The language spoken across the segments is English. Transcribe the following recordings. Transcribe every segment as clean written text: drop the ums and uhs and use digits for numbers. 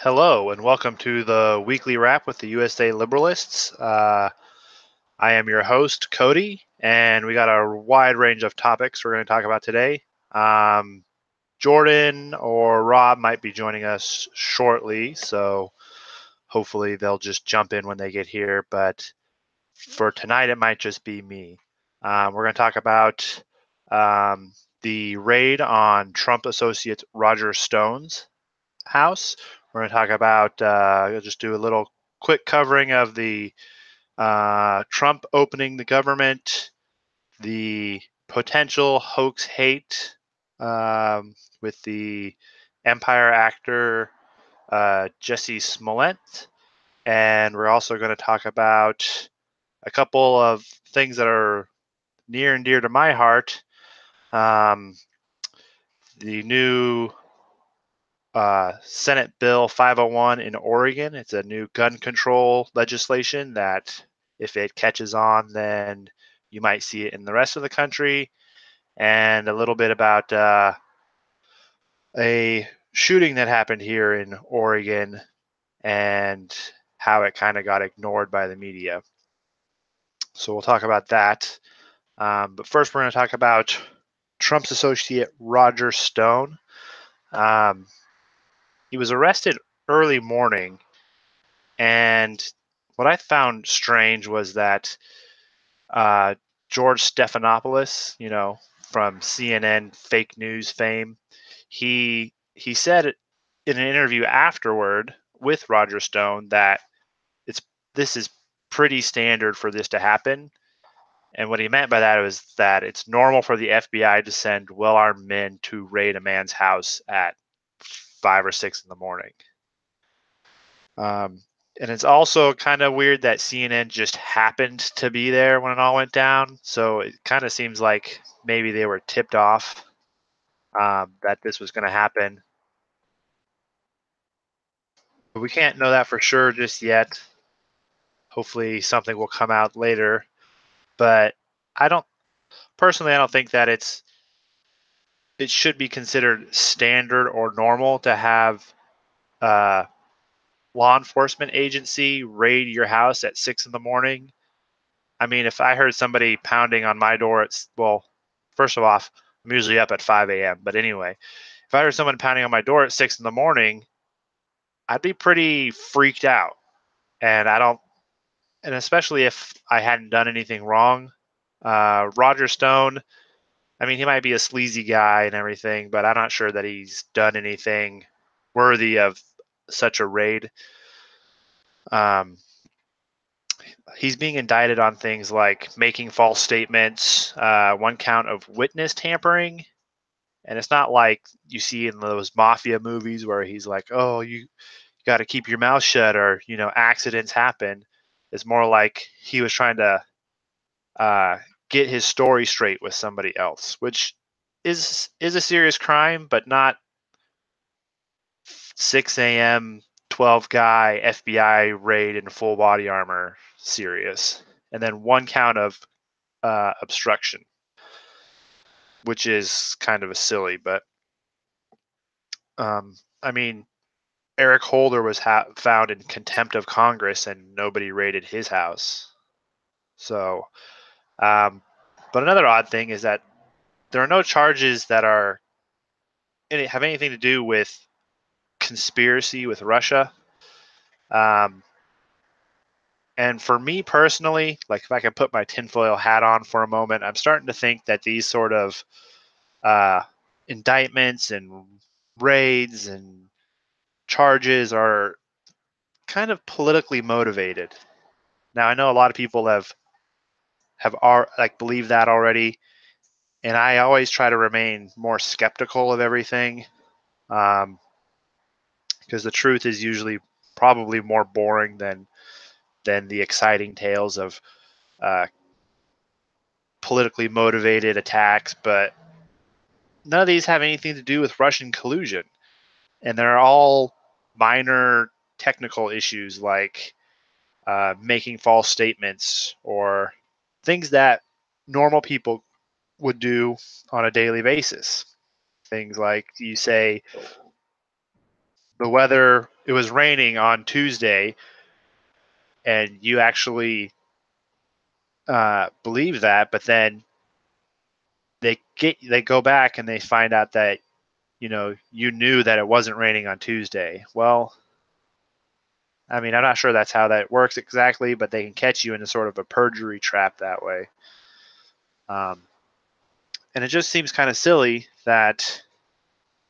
Hello, and welcome to the weekly wrap with the USA Liberalists. I am your host, Cody, and we got a wide range of topics we're going to talk about today. Jordan or Rob might be joining us shortly, so hopefully they'll just jump in when they get here. But for tonight, it might just be me. We're going to talk about the raid on Trump associate Roger Stone's house. We're going to talk about, just do a little quick covering of the Trump opening the government, the potential hoax hate with the Empire actor Jesse Smollett. And we're also going to talk about a couple of things that are near and dear to my heart. The new Senate Bill 501 in Oregon. It's a new gun control legislation that, if it catches on, then you might see it in the rest of the country. And a little bit about a shooting that happened here in Oregon and how it kind of got ignored by the media. So we'll talk about that. But first, we're going to talk about Trump's associate Roger Stone. He was arrested early morning, and what I found strange was that George Stephanopoulos, from CNN fake news fame, he said in an interview afterward with Roger Stone that this is pretty standard for this to happen. And what he meant by that was that it's normal for the FBI to send well-armed men to raid a man's house at 5 or 6 in the morning. And it's also kind of weird that CNN just happened to be there when it all went down. So it kind of seems like maybe they were tipped off that this was going to happen. But we can't know that for sure just yet. Hopefully something will come out later. But I don't think that it should be considered standard or normal to have law enforcement agency raid your house at 6 in the morning. I mean, if I heard somebody pounding on my door, first of all, I'm usually up at 5 a.m. But anyway, if I heard someone pounding on my door at 6 in the morning, I'd be pretty freaked out. And especially if I hadn't done anything wrong. Roger Stone, I mean, he might be a sleazy guy and everything, but I'm not sure that he's done anything worthy of such a raid. He's being indicted on things like making false statements, one count of witness tampering. And it's not like you see in those mafia movies where he's like, oh, you got to keep your mouth shut, or, accidents happen. It's more like he was trying to get his story straight with somebody else, which is a serious crime, but not 6 a.m., 12 guy FBI raid in full body armor serious. And then one count of obstruction, which is kind of a silly, but I mean, Eric Holder was found in contempt of Congress and nobody raided his house. So, but another odd thing is that there are no charges that have anything to do with conspiracy with Russia. And for me personally, like, if I can put my tinfoil hat on for a moment, I'm starting to think that these sort of indictments and raids and charges are kind of politically motivated. Now, I know a lot of people have believe that already, and I always try to remain more skeptical of everything, because the truth is usually probably more boring than the exciting tales of politically motivated attacks. But none of these have anything to do with Russian collusion, and they're all minor technical issues like making false statements or things that normal people would do on a daily basis. Things like you say, the weather, it was raining on Tuesday, and you actually believe that, but then they go back and they find out that you knew that it wasn't raining on Tuesday. Well, I mean, I'm not sure that's how that works exactly, but they can catch you in a sort of a perjury trap that way. And it just seems kind of silly that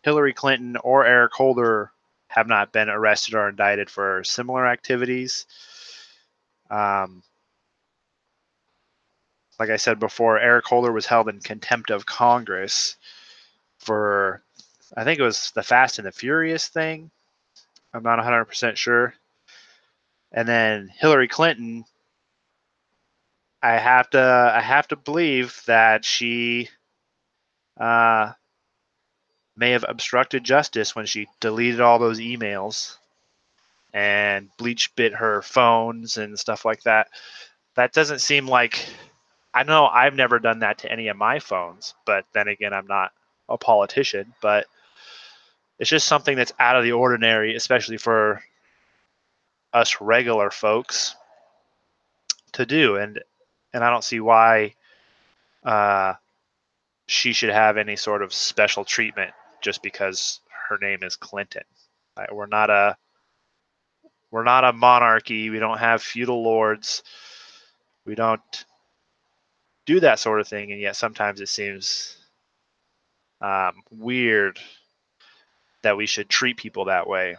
Hillary Clinton or Eric Holder have not been arrested or indicted for similar activities. Like I said before, Eric Holder was held in contempt of Congress for, I think it was the Fast and the Furious thing. I'm not 100% sure. And then Hillary Clinton, I have to believe that she may have obstructed justice when she deleted all those emails and bleach bit her phones and stuff like that. That doesn't seem like, I know I've never done that to any of my phones, but then again, I'm not a politician, but it's just something that's out of the ordinary, especially for us regular folks to do. And I don't see why she should have any sort of special treatment just because her name is Clinton. We're not a monarchy. We don't have feudal lords. We don't do that sort of thing, and yet sometimes it seems weird that we should treat people that way.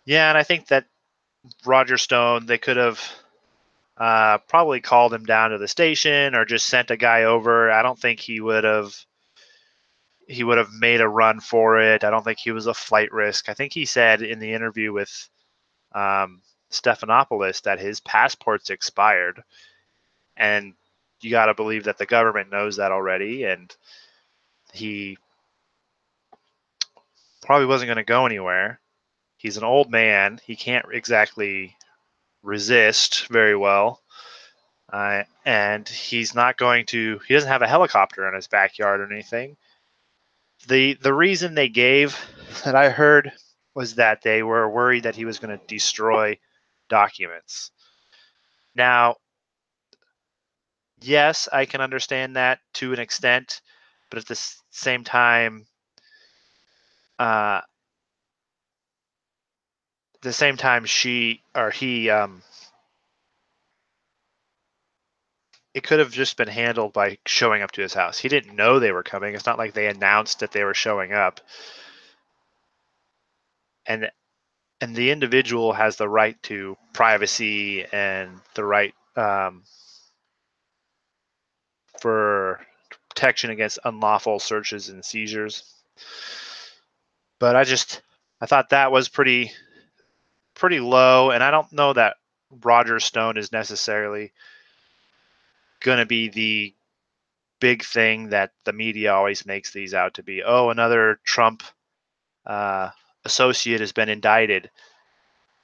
Yeah, and I think that Roger Stone, they could have probably called him down to the station or just sent a guy over. I don't think he would have made a run for it. I don't think he was a flight risk. I think he said in the interview with Stephanopoulos that his passport's expired, and you got to believe that the government knows that already, and he probably wasn't going to go anywhere. He's an old man. He can't exactly resist very well. And he's not going to, he doesn't have a helicopter in his backyard or anything. The reason they gave that I heard was that they were worried that he was going to destroy documents. Now, yes, I can understand that to an extent, but at the same time, she or he, it could have just been handled by showing up to his house. He didn't know they were coming. It's not like they announced that they were showing up. And the individual has the right to privacy and the right for protection against unlawful searches and seizures. But I thought that was pretty low, and I don't know that Roger Stone is necessarily going to be the big thing that the media always makes these out to be. Oh, another Trump associate has been indicted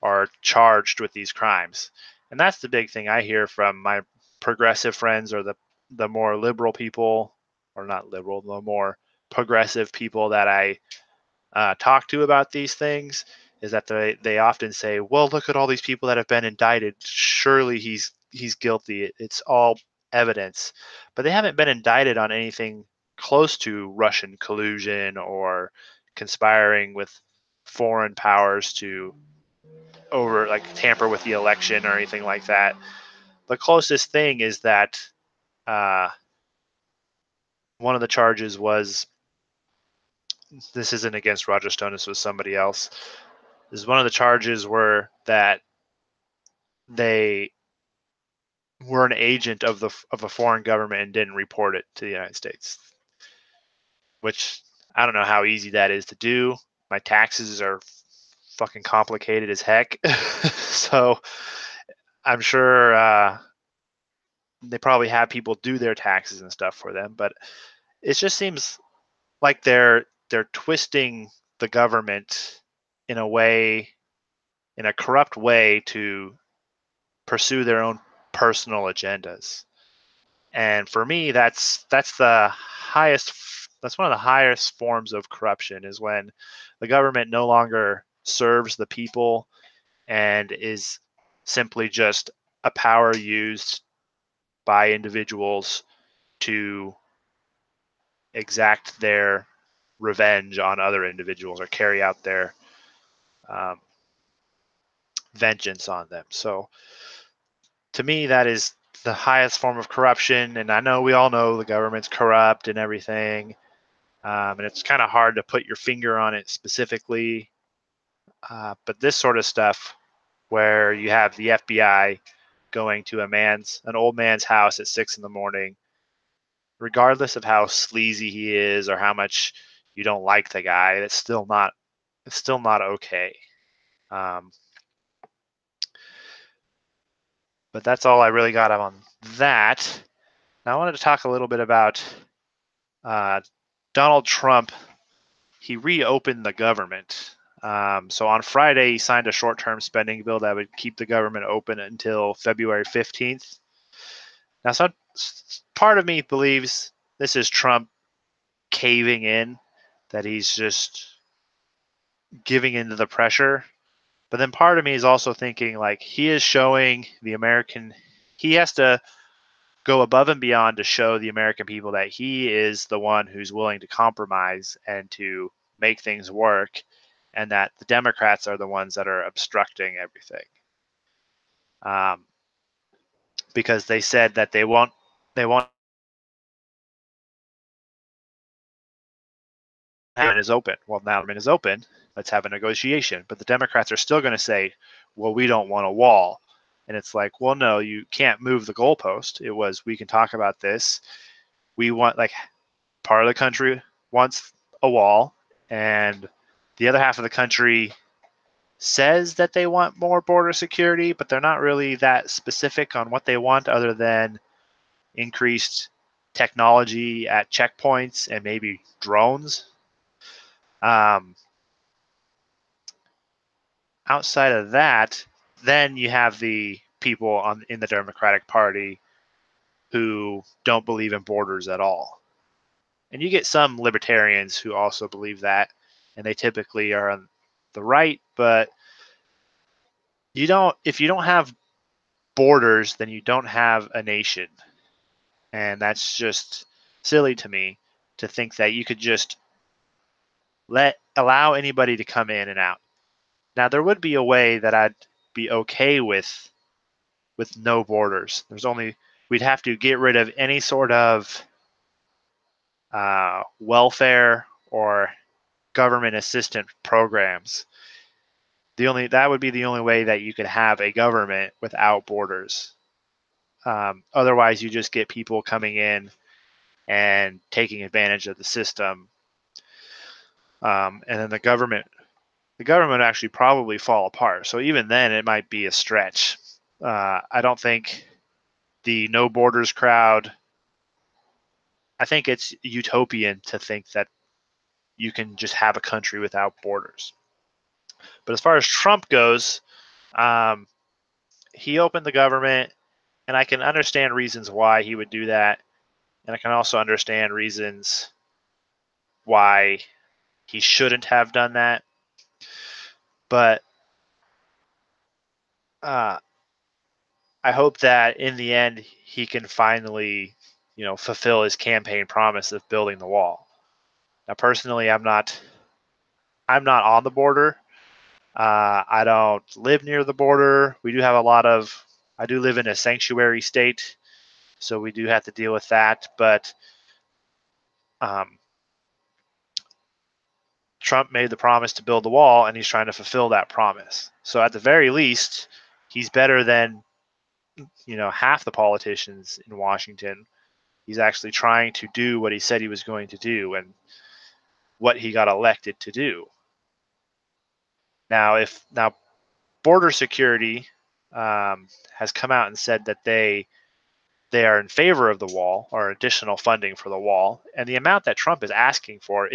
or charged with these crimes. And that's the big thing I hear from my progressive friends, or the more liberal people, or not liberal, the more progressive people that I talk to about these things, is that they often say, well, look at all these people that have been indicted. Surely he's guilty. It's all evidence. But they haven't been indicted on anything close to Russian collusion or conspiring with foreign powers to tamper with the election or anything like that. The closest thing is that one of the charges was, this isn't against Roger Stone, this was somebody else. One of the charges were that they were an agent of a foreign government and didn't report it to the United States, which I don't know how easy that is to do. My taxes are fucking complicated as heck. So I'm sure they probably have people do their taxes and stuff for them, but it just seems like they're twisting the government in a corrupt way to pursue their own personal agendas. And for me, that's the highest that's one of the highest forms of corruption, is when the government no longer serves the people and is simply just a power used by individuals to exact their revenge on other individuals or carry out their um, vengeance on them. So to me, that is the highest form of corruption. And I know we all know the government's corrupt and everything. And it's kind of hard to put your finger on it specifically. But this sort of stuff, where you have the FBI going to an old man's house at 6 a.m, regardless of how sleazy he is or how much you don't like the guy, it's still not okay. Um, but that's all I really got on that. Now I wanted to talk a little bit about Donald Trump. He reopened the government. So on Friday, he signed a short-term spending bill that would keep the government open until February 15th. Now, some part of me believes this is Trump caving in, that he's just giving into the pressure. But then part of me is also thinking, like, he is showing he has to go above and beyond to show the American people that he is the one who's willing to compromise and to make things work, and that the Democrats are the ones that are obstructing everything. Because they said that they won't government is open. Well, now government is open. Let's have a negotiation. But the Democrats are still going to say, well, we don't want a wall. And it's like, well, no, you can't move the goalpost. It was, we can talk about this. We want, like, part of the country wants a wall, and the other half of the country says that they want more border security, but they're not really that specific on what they want, other than increased technology at checkpoints and maybe drones. Outside of that, then you have the people in the Democratic Party who don't believe in borders at all. And you get some libertarians who also believe that, and they typically are on the right, but if you don't have borders, then you don't have a nation. And that's just silly to me, to think that you could just allow anybody to come in and out. Now, there would be a way that I'd be okay with no borders. We'd have to get rid of any sort of welfare or government assistance programs. That would be the only way that you could have a government without borders. Otherwise, you just get people coming in and taking advantage of the system, and then the government would actually probably fall apart. So even then, it might be a stretch. I don't think the no borders crowd. I think it's utopian to think that you can just have a country without borders. But as far as Trump goes, um, he opened the government, and I can understand reasons why he would do that, and I can also understand reasons why he shouldn't have done that. But uh, I hope that in the end he can finally, fulfill his campaign promise of building the wall. Now, personally, I'm not on the border. I don't live near the border. We do have I do live in a sanctuary state, so we do have to deal with that. But um, Trump made the promise to build the wall, and he's trying to fulfill that promise. So at the very least, he's better than half the politicians in Washington. He's actually trying to do what he said he was going to do and what he got elected to do. Now, border security has come out and said that they are in favor of the wall, or additional funding for the wall, and the amount that Trump is asking for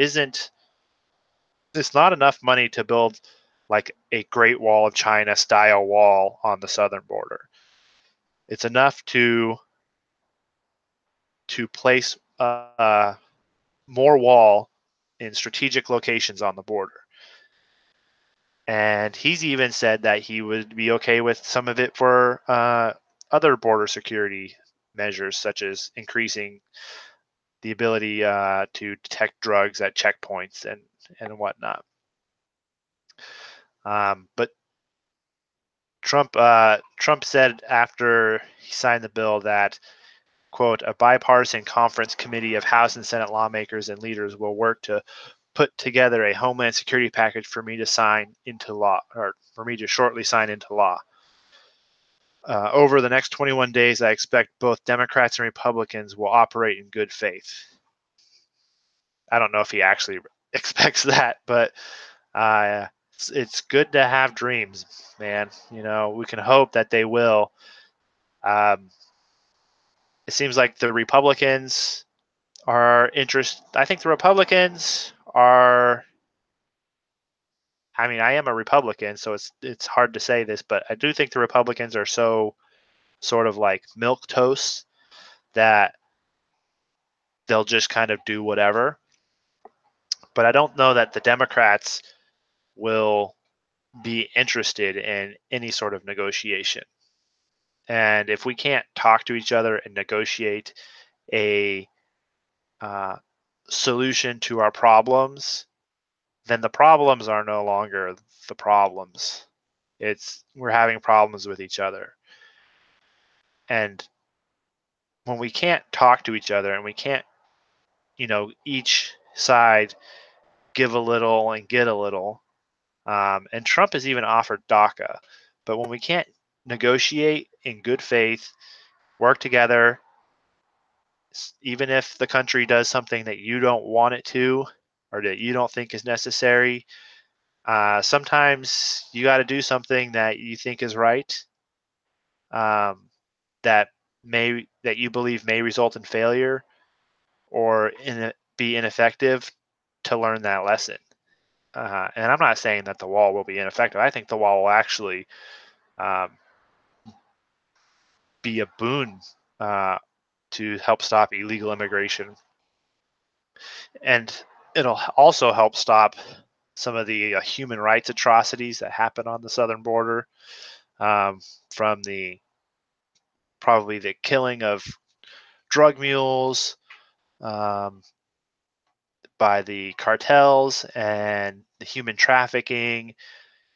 it's not enough money to build like a Great Wall of China style wall on the southern border. It's enough to place more wall in strategic locations on the border. And he's even said that he would be okay with some of it for other border security measures, such as increasing the ability to detect drugs at checkpoints and whatnot. But Trump said after he signed the bill that, quote, a bipartisan conference committee of House and Senate lawmakers and leaders will work to put together a Homeland Security package for me to sign into law, or for me to shortly sign into law. Over the next 21 days, I expect both Democrats and Republicans will operate in good faith. I don't know if he actually expects that, but it's good to have dreams, man. You know, we can hope that they will. It seems like the Republicans are interested. I think the Republicans are. I mean, I am a Republican, so it's hard to say this, but I do think the Republicans are so sort of like milk toast that they'll just kind of do whatever. But I don't know that the Democrats will be interested in any sort of negotiation. And if we can't talk to each other and negotiate a solution to our problems, then the problems are no longer the problems. We're having problems with each other. And when we can't talk to each other and we can't, each side give a little and get a little, and Trump has even offered DACA, but when we can't negotiate in good faith, work together, even if the country does something that you don't want it to or that you don't think is necessary, sometimes you got to do something that you think is right, that you believe may result in failure or be ineffective, to learn that lesson. And I'm not saying that the wall will be ineffective. I think the wall will actually be a boon to help stop illegal immigration. And it'll also help stop some of the human rights atrocities that happen on the southern border, from probably the killing of drug mules by the cartels and the human trafficking.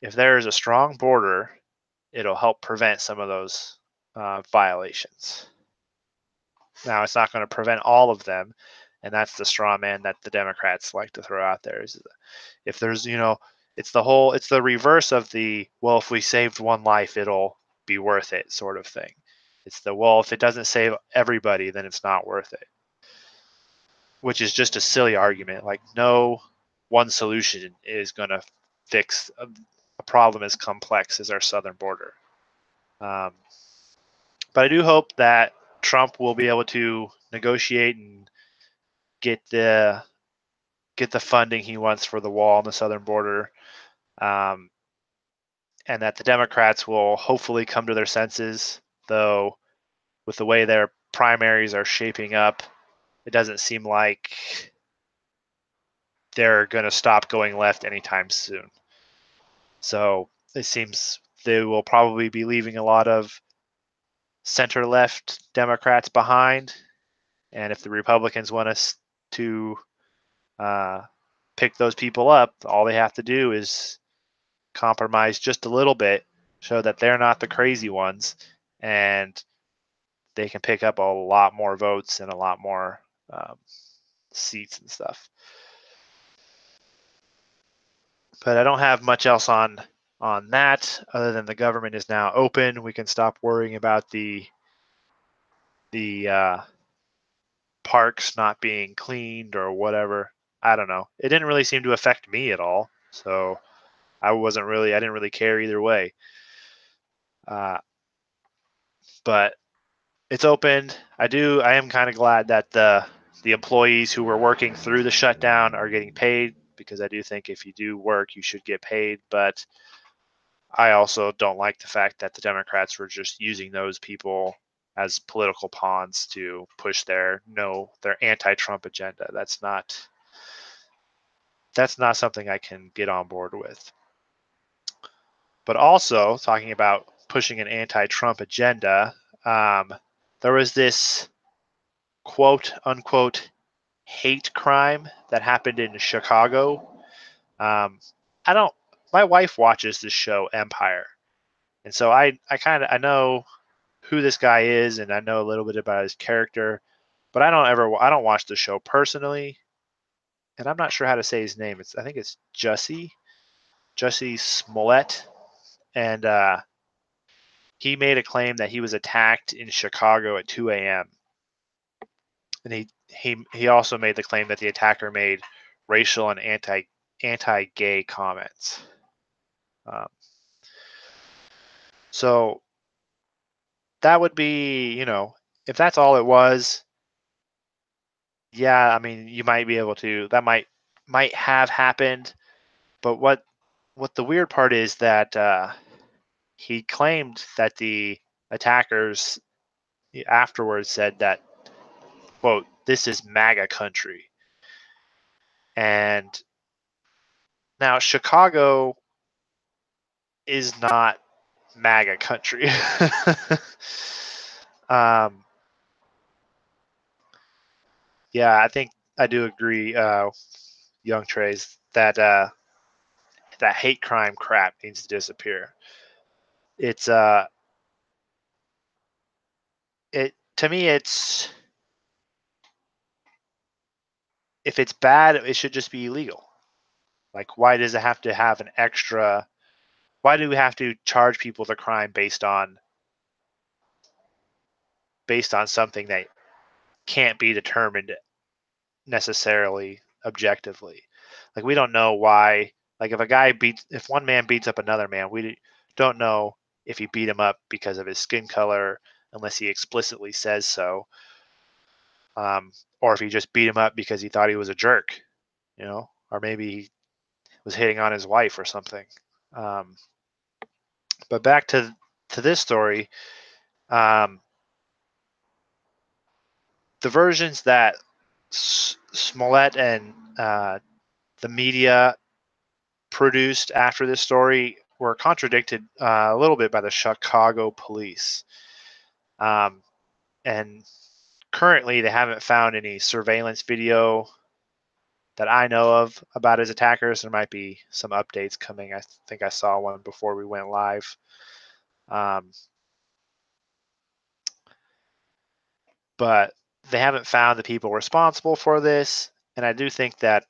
If there is a strong border, it'll help prevent some of those violations. Now, it's not going to prevent all of them, and that's the straw man that the Democrats like to throw out there. Is if there's, it's the reverse of the, well, if we saved one life, it'll be worth it sort of thing. It's the, well, if it doesn't save everybody, then it's not worth it, which is just a silly argument. Like, no one solution is going to fix a problem as complex as our southern border. But I do hope that Trump will be able to negotiate and get the funding he wants for the wall on the southern border, and that the Democrats will hopefully come to their senses. Though, with the way their primaries are shaping up, it doesn't seem like they're going to stop going left anytime soon. So it seems they will probably be leaving a lot of center-left Democrats behind. And if the Republicans want us to pick those people up, all they have to do is compromise just a little bit, show that they're not the crazy ones, and they can pick up a lot more votes and a lot more seats and stuff. But I don't have much else on that, other than the government is now open. We can stop worrying about the parks not being cleaned or whatever. I don't know. It didn't really seem to affect me at all, so I didn't really care either way. But it's opened. I am kind of glad that the employees who were working through the shutdown are getting paid, because I do think if you do work, you should get paid. But I also don't like the fact that the Democrats were just using those people as political pawns to push their anti-Trump agenda. That's not something I can get on board with. But also talking about pushing an anti-Trump agenda, there was this quote unquote hate crime that happened in Chicago. My wife watches this show Empire, and so I know who this guy is, and I know a little bit about his character, but I don't watch the show personally, and I'm not sure how to say his name. I think it's Jussie Smollett, and he made a claim that he was attacked in Chicago at 2 a.m. And he also made the claim that the attacker made racial and anti-gay comments. So that would be, if that's all it was, yeah, I mean, you might be able to. That might have happened, but what the weird part is that he claimed that the attackers afterwards said that, quote, "This is MAGA country," and now Chicago is not MAGA country. Yeah, I think I do agree, Young Trays, that that hate crime crap needs to disappear. It's to me, it's, if it's bad, it should just be illegal. Like, why does it have to have an extra? Why do we have to charge people the crime based on something that can't be determined necessarily objectively? Like, we don't know why. Like, if one man beats up another man, we don't know if he beat him up because of his skin color, unless he explicitly says so, or if he just beat him up because he thought he was a jerk, or maybe he was hitting on his wife or something. But back to this story, the versions that Smollett and the media produced after this story were contradicted a little bit by the Chicago police. And currently, they haven't found any surveillance video that I know of about his attackers. There might be some updates coming. I think I saw one before we went live. But they haven't found the people responsible for this. And I do think that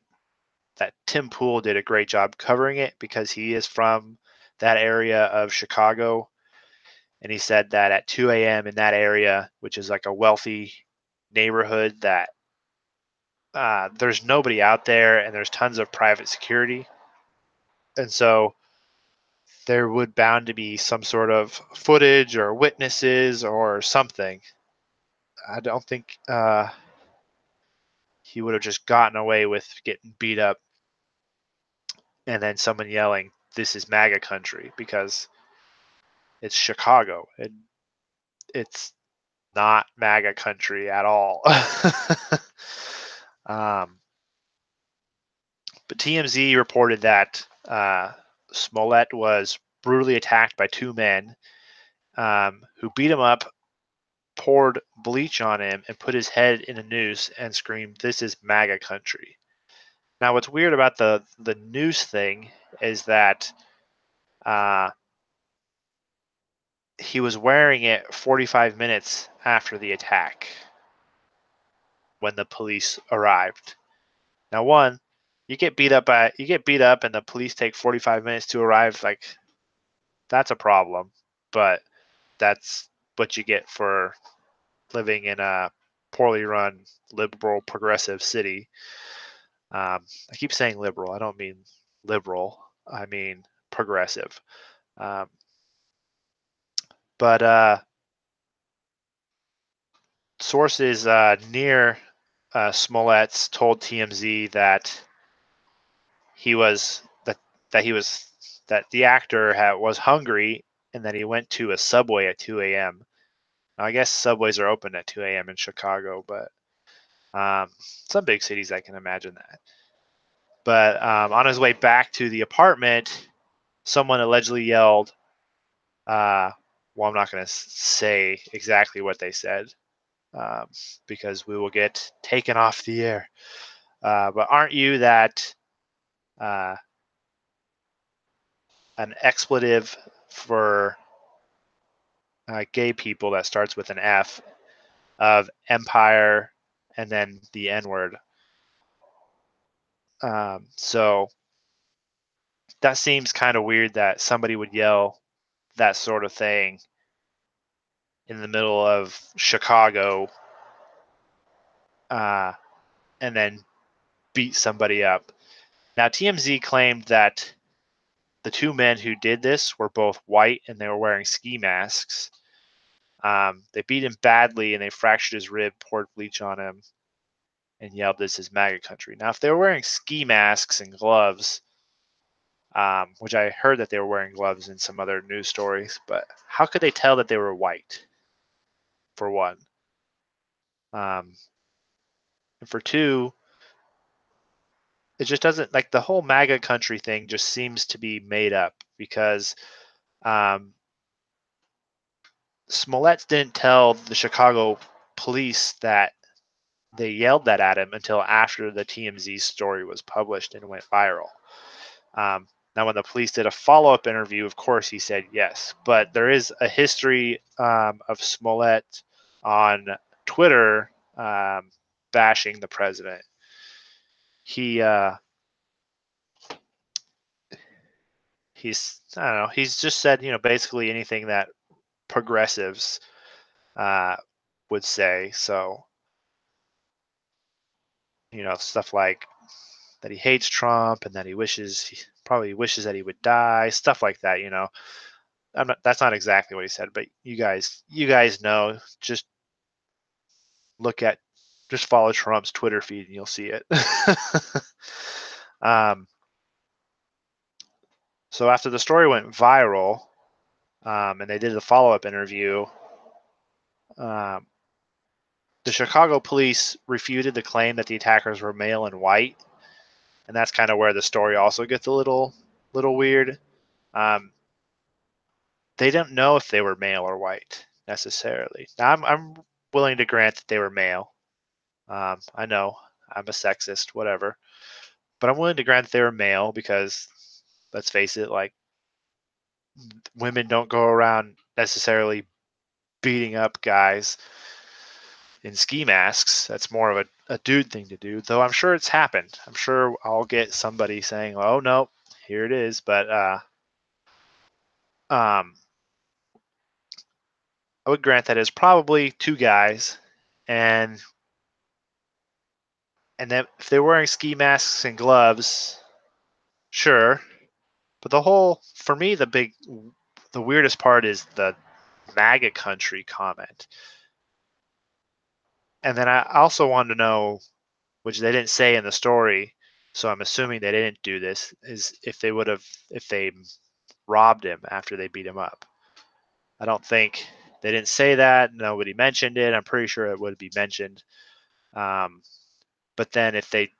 Tim Pool did a great job covering it, because he is from that area of Chicago. And he said that at 2 a.m. in that area, which is like a wealthy neighborhood, that there's nobody out there and there's tons of private security. And so there would bound to be some sort of footage or witnesses or something. I don't think he would have just gotten away with getting beat up and then someone yelling, "This is MAGA country," because it's Chicago and it's not MAGA country at all. But TMZ reported that Smollett was brutally attacked by two men who beat him up, poured bleach on him, and put his head in a noose and screamed, "This is MAGA country." Now, what's weird about the noose thing is that he was wearing it 45 minutes after the attack when the police arrived. Now, one, you get beat up and the police take 45 minutes to arrive. Like, that's a problem, but that's what you get for living in a poorly run liberal progressive city. I keep saying liberal. I don't mean liberal. I mean progressive. But sources near Smollett's told TMZ that that the actor was hungry and that he went to a Subway at 2 a.m. I guess subways are open at 2 a.m. in Chicago, but some big cities I can imagine that. But on his way back to the apartment, someone allegedly yelled, well, I'm not going to say exactly what they said because we will get taken off the air. But aren't you that an expletive for gay people that starts with an F of empire and then the N word? So that seems kind of weird that somebody would yell that sort of thing in the middle of Chicago and then beat somebody up. Now, TMZ claimed that the two men who did this were both white and they were wearing ski masks. They beat him badly and they fractured his rib, poured bleach on him, and yelled, "This is MAGA country." Now, if they were wearing ski masks and gloves, which I heard that they were wearing gloves in some other news stories, but how could they tell that they were white, for one? And for two, it just doesn't, like, the whole MAGA country thing just seems to be made up because Smollett didn't tell the Chicago police that they yelled that at him until after the TMZ story was published and went viral. Now, when the police did a follow-up interview, of course, he said yes. But there is a history of Smollett on Twitter bashing the president. He's I don't know. He's just said basically anything that progressives would say. So stuff like that he hates Trump and that he probably wishes that he would die, stuff like that. That's not exactly what he said, but you guys know. Just follow Trump's Twitter feed and you'll see it. So after the story went viral, and they did a follow-up interview, the Chicago police refuted the claim that the attackers were male and white, and that's kind of where the story also gets a little weird. They don't know if they were male or white necessarily. Now, I'm willing to grant that they were male. I know I'm a sexist, whatever, but I'm willing to grant that they were male because, let's face it, like, women don't go around necessarily beating up guys in ski masks. That's more of a dude thing to do, though I'm sure it's happened. I'm sure I'll get somebody saying, "Oh no, here it is," but I would grant that it's probably two guys, and that if they're wearing ski masks and gloves, sure. But for me, the weirdest part is the MAGA country comment. And then I also wanted to know, which they didn't say in the story, so I'm assuming they didn't do this, is if they robbed him after they beat him up. I don't think they didn't say that. Nobody mentioned it. I'm pretty sure it would be mentioned. But then if they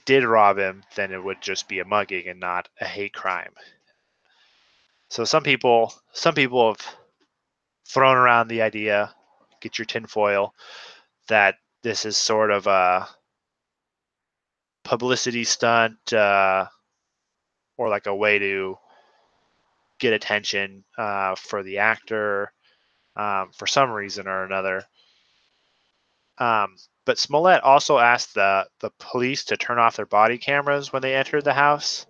did rob him, then it would just be a mugging and not a hate crime. So some people have thrown around the idea, get your tinfoil, that this is sort of a publicity stunt or like a way to get attention for the actor for some reason or another. But Smollett also asked the police to turn off their body cameras when they entered the house.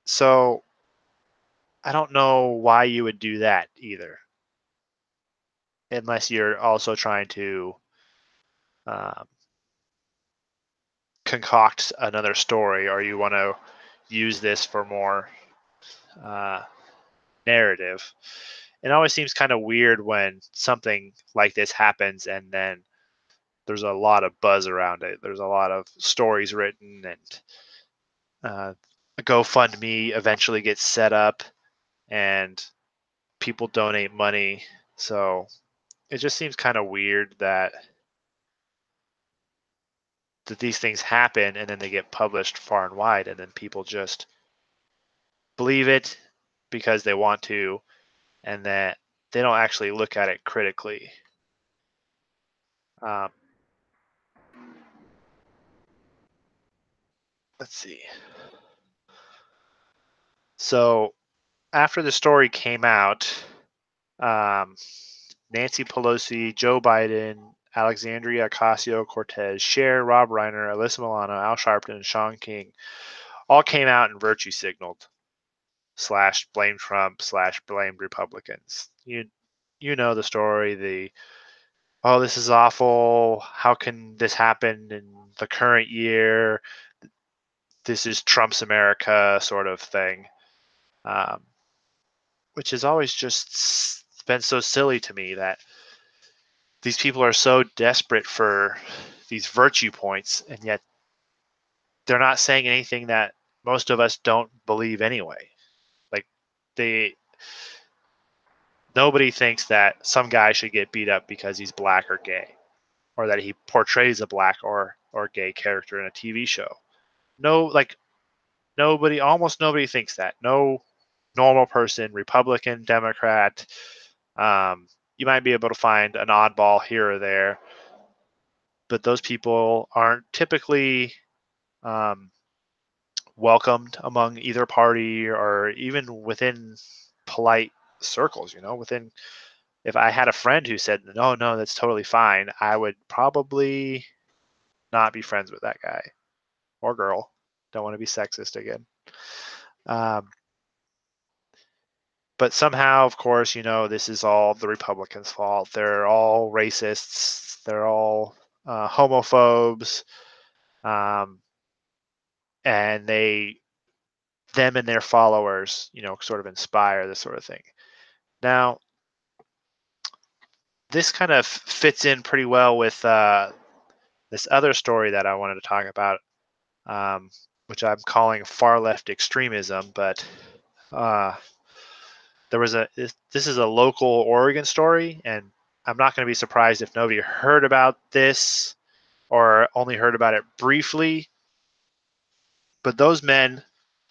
So I don't know why you would do that either, unless you're also trying to concoct another story or you want to use this for more narrative. It always seems kind of weird when something like this happens and then there's a lot of buzz around it. There's a lot of stories written and a GoFundMe eventually gets set up and people donate money. So it just seems kind of weird that these things happen and then they get published far and wide, and then people just believe it because they want to, and that they don't actually look at it critically. Um, let's see. So after the story came out, um, Nancy Pelosi, Joe Biden, Alexandria Ocasio-Cortez, Cher, Rob Reiner, Alyssa Milano, Al Sharpton, and Sean King all came out and virtue signaled / blamed Trump / blamed Republicans. You know the story. Oh, this is awful. How can this happen in the current year? This is Trump's America sort of thing, um, which has always just been so silly to me that these people are so desperate for these virtue points, and yet they're not saying anything that most of us don't believe anyway. Like they nobody thinks that some guy should get beat up because he's black or gay, or that he portrays a black or gay character in a TV show. No, like almost nobody thinks that. No normal person, Republican, Democrat. You might be able to find an oddball here or there, but those people aren't typically um, welcomed among either party or even within polite circles. Within, if I had a friend who said, no, no, that's totally fine, I would probably not be friends with that guy or girl. Don't want to be sexist again. Um, but somehow, of course, this is all the Republicans' fault. They're all racists. They're all homophobes. Um, and them and their followers, sort of inspire this sort of thing. Now, this kind of fits in pretty well with this other story that I wanted to talk about, which I'm calling far left extremism. But this is a local Oregon story, and I'm not going to be surprised if nobody heard about this or only heard about it briefly. But those men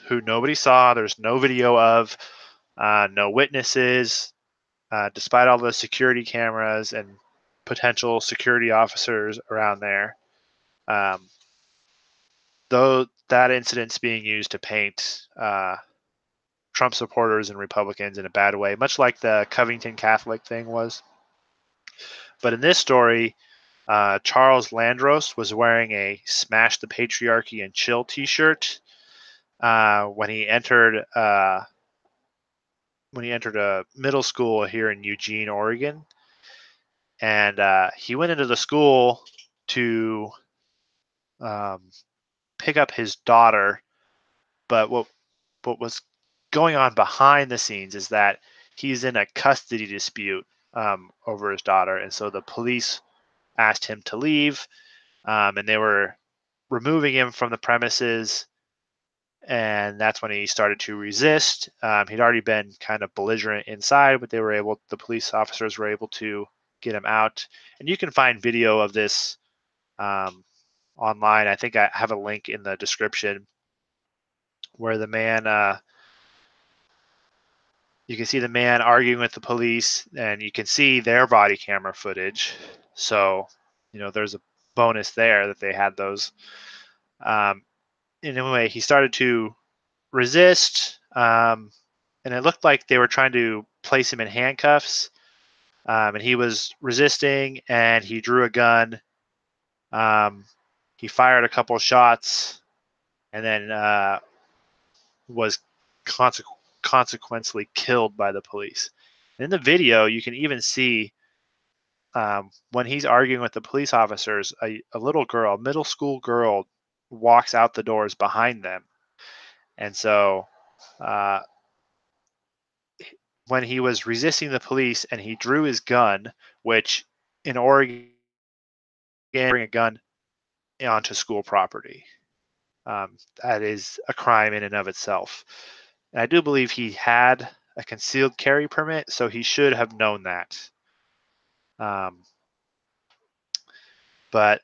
who nobody saw, there's no video of, no witnesses, despite all the security cameras and potential security officers around there. Though that incident's being used to paint Trump supporters and Republicans in a bad way, much like the Covington Catholic thing was. But in this story, Charles Landros was wearing a "Smash the Patriarchy and Chill" T-shirt when he entered a middle school here in Eugene, Oregon, and he went into the school to um, pick up his daughter. But what was going on behind the scenes is that he's in a custody dispute over his daughter, and so the police asked him to leave, and they were removing him from the premises, and that's when he started to resist. He'd already been kind of belligerent inside, but the police officers were able to get him out. And you can find video of this online. I think I have a link in the description where the man, you can see the man arguing with the police, and you can see their body camera footage. So, there's a bonus there that they had those. Anyway, he started to resist, and it looked like they were trying to place him in handcuffs, and he was resisting, and he drew a gun. He fired a couple shots, and then was consequently killed by the police. In the video, you can even see when he's arguing with the police officers, a little girl, a middle school girl, walks out the doors behind them. And so when he was resisting the police and he drew his gun, which in Oregon, bring a gun onto school property. That is a crime in and of itself. And I do believe he had a concealed carry permit, so he should have known that. But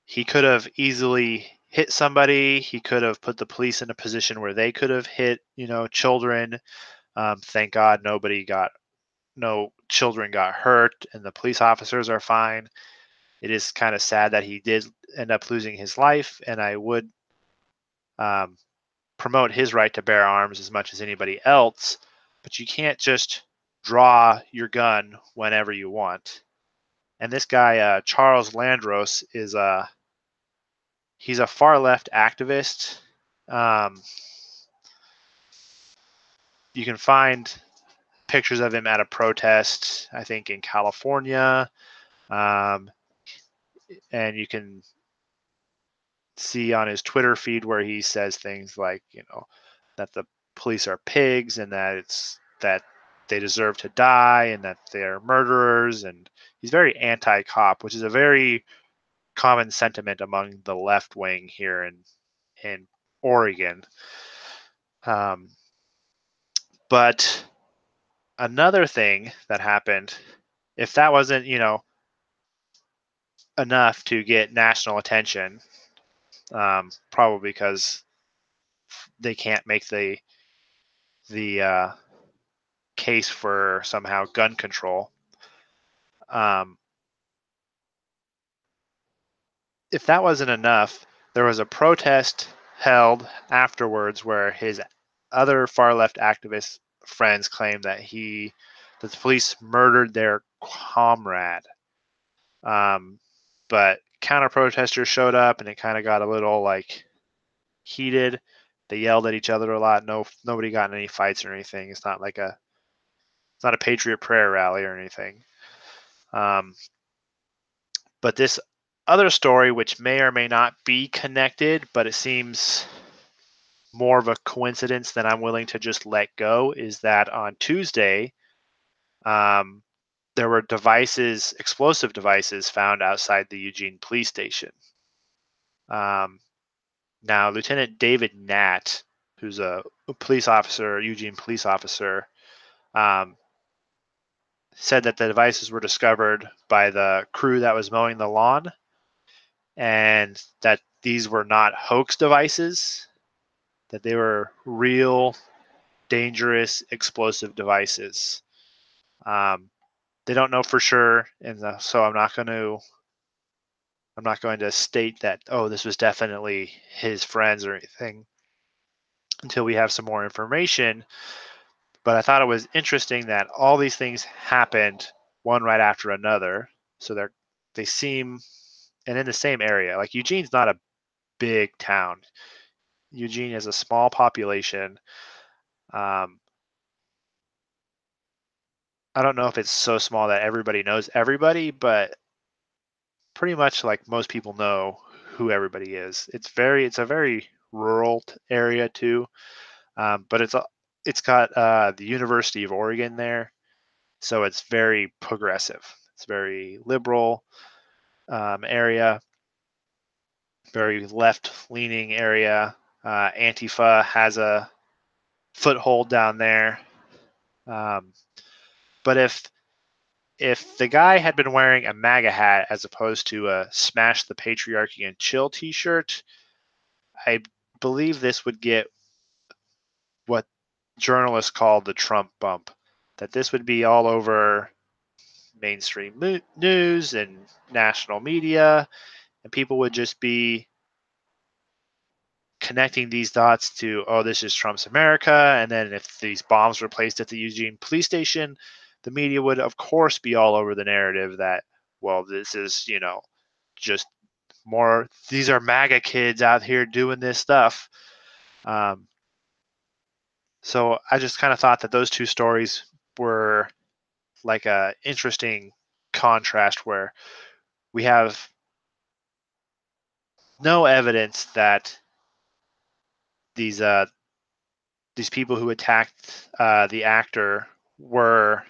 he could have easily hit somebody. He could have put the police in a position where they could have hit, children. Thank God no children got hurt, and the police officers are fine. It is kind of sad that he did end up losing his life, and I would promote his right to bear arms as much as anybody else, but you can't just draw your gun whenever you want. And this guy, Charles Landros, he's a far left activist. You can find pictures of him at a protest, I think in California, and you can see on his Twitter feed where he says things like, that the police are pigs and that they deserve to die and that they're murderers, and he's very anti-cop, which is a very common sentiment among the left wing here in Oregon. But another thing that happened, if that wasn't, enough to get national attention, probably because they can't make the case for somehow gun control. If that wasn't enough, there was a protest held afterwards where his other far left activist friends claimed that the police murdered their comrade. But counter protesters showed up, and it kind of got a little heated. They yelled at each other a lot. Nobody got in any fights or anything. It's not a Patriot prayer rally or anything. But this other story, which may or may not be connected, but it seems more of a coincidence than I'm willing to just let go, is that on Tuesday, there were explosive devices found outside the Eugene police station. Now, Lieutenant David Natt, who's a Eugene police officer, said that the devices were discovered by the crew that was mowing the lawn, and that these were not hoax devices, that they were real, dangerous, explosive devices. They don't know for sure, and so I'm not going to state that, this was definitely his friends or anything until we have some more information. But I thought it was interesting that all these things happened one right after another. So they seem, and in the same area. Like, Eugene's not a big town. Eugene has a small population. I don't know if it's so small that everybody knows everybody, but pretty much like most people know who everybody is. It's a very rural area too, but it's got the University of Oregon there, so it's very progressive. It's very liberal area, very left-leaning area. Antifa has a foothold down there. But if the guy had been wearing a MAGA hat as opposed to a Smash the Patriarchy and Chill t-shirt, I believe this would get what journalists call the Trump bump. That this would be all over mainstream news and national media, and people would just be connecting these dots to, this is Trump's America. And then if these bombs were placed at the Eugene police station, the media would, of course, be all over the narrative that, this is, just more, these are MAGA kids out here doing this stuff. So I just kind of thought that those two stories were like a interesting contrast, where we have no evidence that these people who attacked the actor were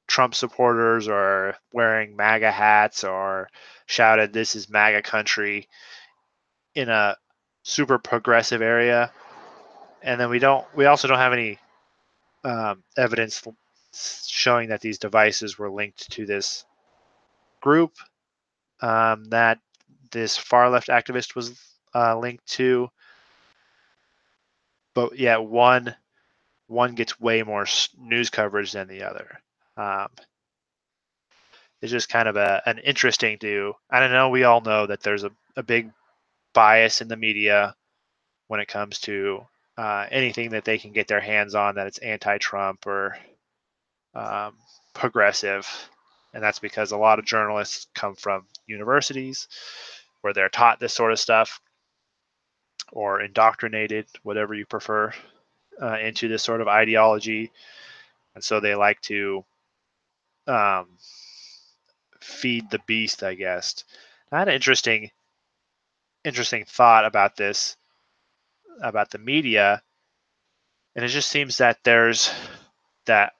Trump supporters or wearing MAGA hats or shouted, "This is MAGA country," in a super progressive area. And then we also don't have any evidence showing that these devices were linked to this group that this far left activist was linked to. But yeah, one gets way more news coverage than the other. It's just kind of an interesting do. I don't know. We all know that there's a big bias in the media when it comes to anything that they can get their hands on that it's anti-Trump or progressive. And that's because a lot of journalists come from universities where they're taught this sort of stuff or indoctrinated, whatever you prefer, into this sort of ideology. And so they like to um, feed the beast, I guess. I had an interesting thought about this, about the media, and it just seems that there's that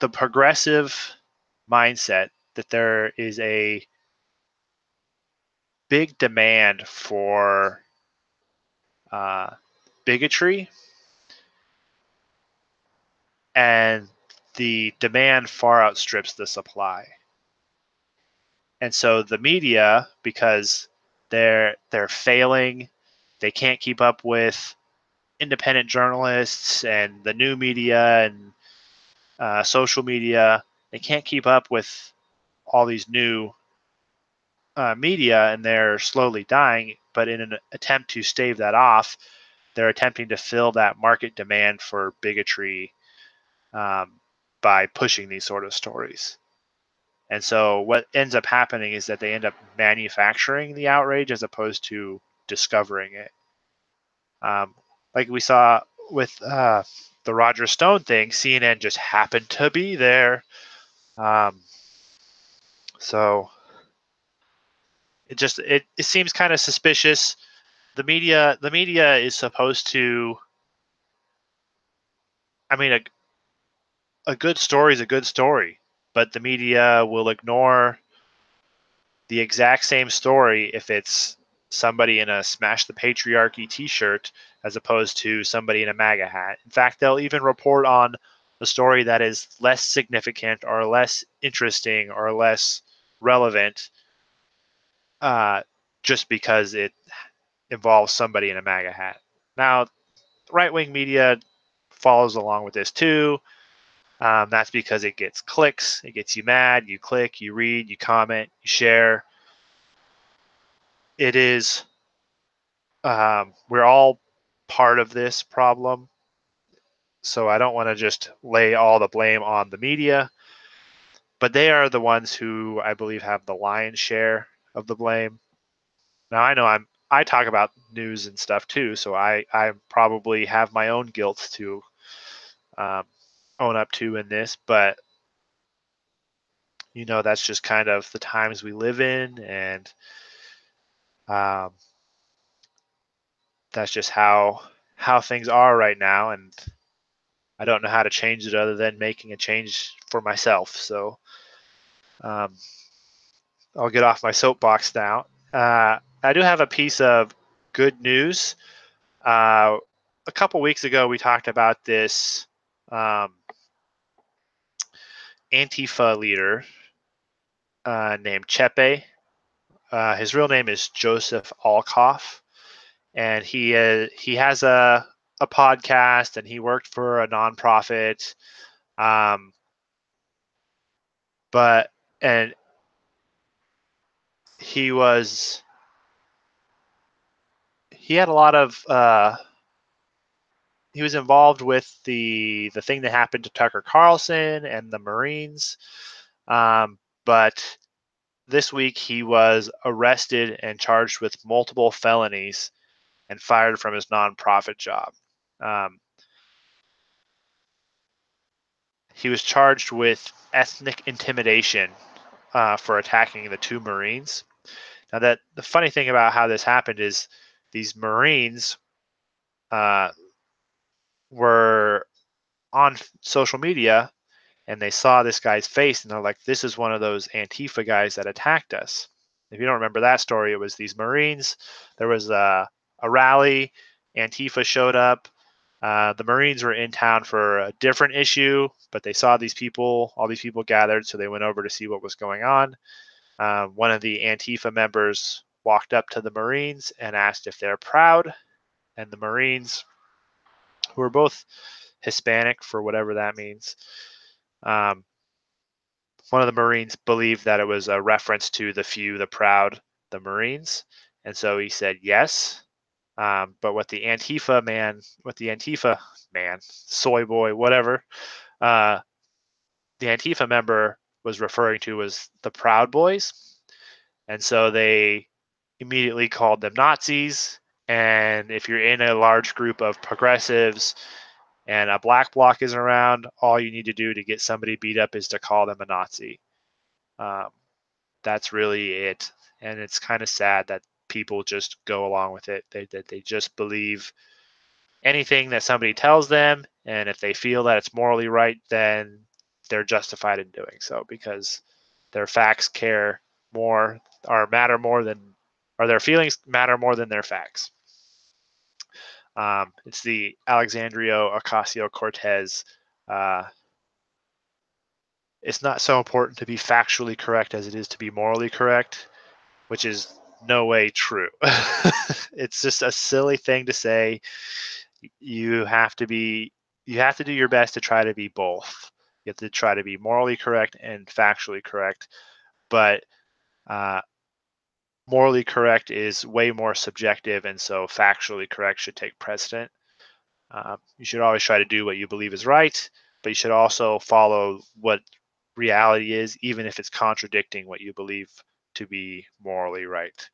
the progressive mindset that there is a big demand for uh, bigotry, and the demand far outstrips the supply. And so the media, because they're failing, they can't keep up with independent journalists and the new media and social media. They can't keep up with all these new media, and they're slowly dying. But in an attempt to stave that off, they're attempting to fill that market demand for bigotry by pushing these sort of stories. And so what ends up happening is that they end up manufacturing the outrage as opposed to discovering it. Like we saw with the Roger Stone thing, CNN just happened to be there. So it seems kind of suspicious. The media is supposed to. I mean, a good story is a good story, but the media will ignore the exact same story if it's somebody in a Smash the Patriarchy t-shirt as opposed to somebody in a MAGA hat. In fact, they'll even report on a story that is less significant or less interesting or less relevant just because it involves somebody in a MAGA hat. Now, right-wing media follows along with this too. That's because it gets clicks, it gets you mad, you click, you read, you comment, you share. It is, we're all part of this problem. So I don't want to just lay all the blame on the media, but they are the ones who I believe have the lion's share of the blame. Now I know I talk about news and stuff too, so I probably have my own guilt to own up to in this, but that's just kind of the times we live in, and um, that's just how things are right now, and I don't know how to change it other than making a change for myself. So um, I'll get off my soapbox now. I do have a piece of good news. A couple weeks ago, we talked about this Antifa leader named Chepe. His real name is Joseph Alkoff, and he has a podcast, and he worked for a nonprofit. But and he had a lot of he was involved with the thing that happened to Tucker Carlson and the Marines. But this week he was arrested and charged with multiple felonies and fired from his nonprofit job. He was charged with ethnic intimidation for attacking the two Marines. Now, that the funny thing about how this happened is these Marines were on social media, and they saw this guy's face, and they're like, this is one of those Antifa guys that attacked us. If you don't remember that story, it was these Marines. There was a rally. Antifa showed up. The Marines were in town for a different issue, but they saw these people, all these people gathered, so they went over to see what was going on. One of the Antifa members walked up to the Marines and asked if they're proud, and the Marines, who were both Hispanic, for whatever that means, one of the Marines believed that it was a reference to the few, the proud, the Marines, and so he said yes. But what the Antifa man, soy boy, whatever, the Antifa member was referring to was the Proud Boys. And so they immediately called them Nazis. And if you're in a large group of progressives and a black bloc is around, all you need to do to get somebody beat up is to call them a Nazi. That's really it. And it's kind of sad that people just go along with it. They just believe anything that somebody tells them, and if they feel that it's morally right, then they're justified in doing so because their facts care more or matter more than, or their feelings matter more than their facts. It's the Alexandria Ocasio-Cortez. It's not so important to be factually correct as it is to be morally correct, which is no way true. It's just a silly thing to say. You have to do your best to try to be both. You have to try to be morally correct and factually correct, but morally correct is way more subjective, and so factually correct should take precedent. You should always try to do what you believe is right, but you should also follow what reality is, even if it's contradicting what you believe to be morally right.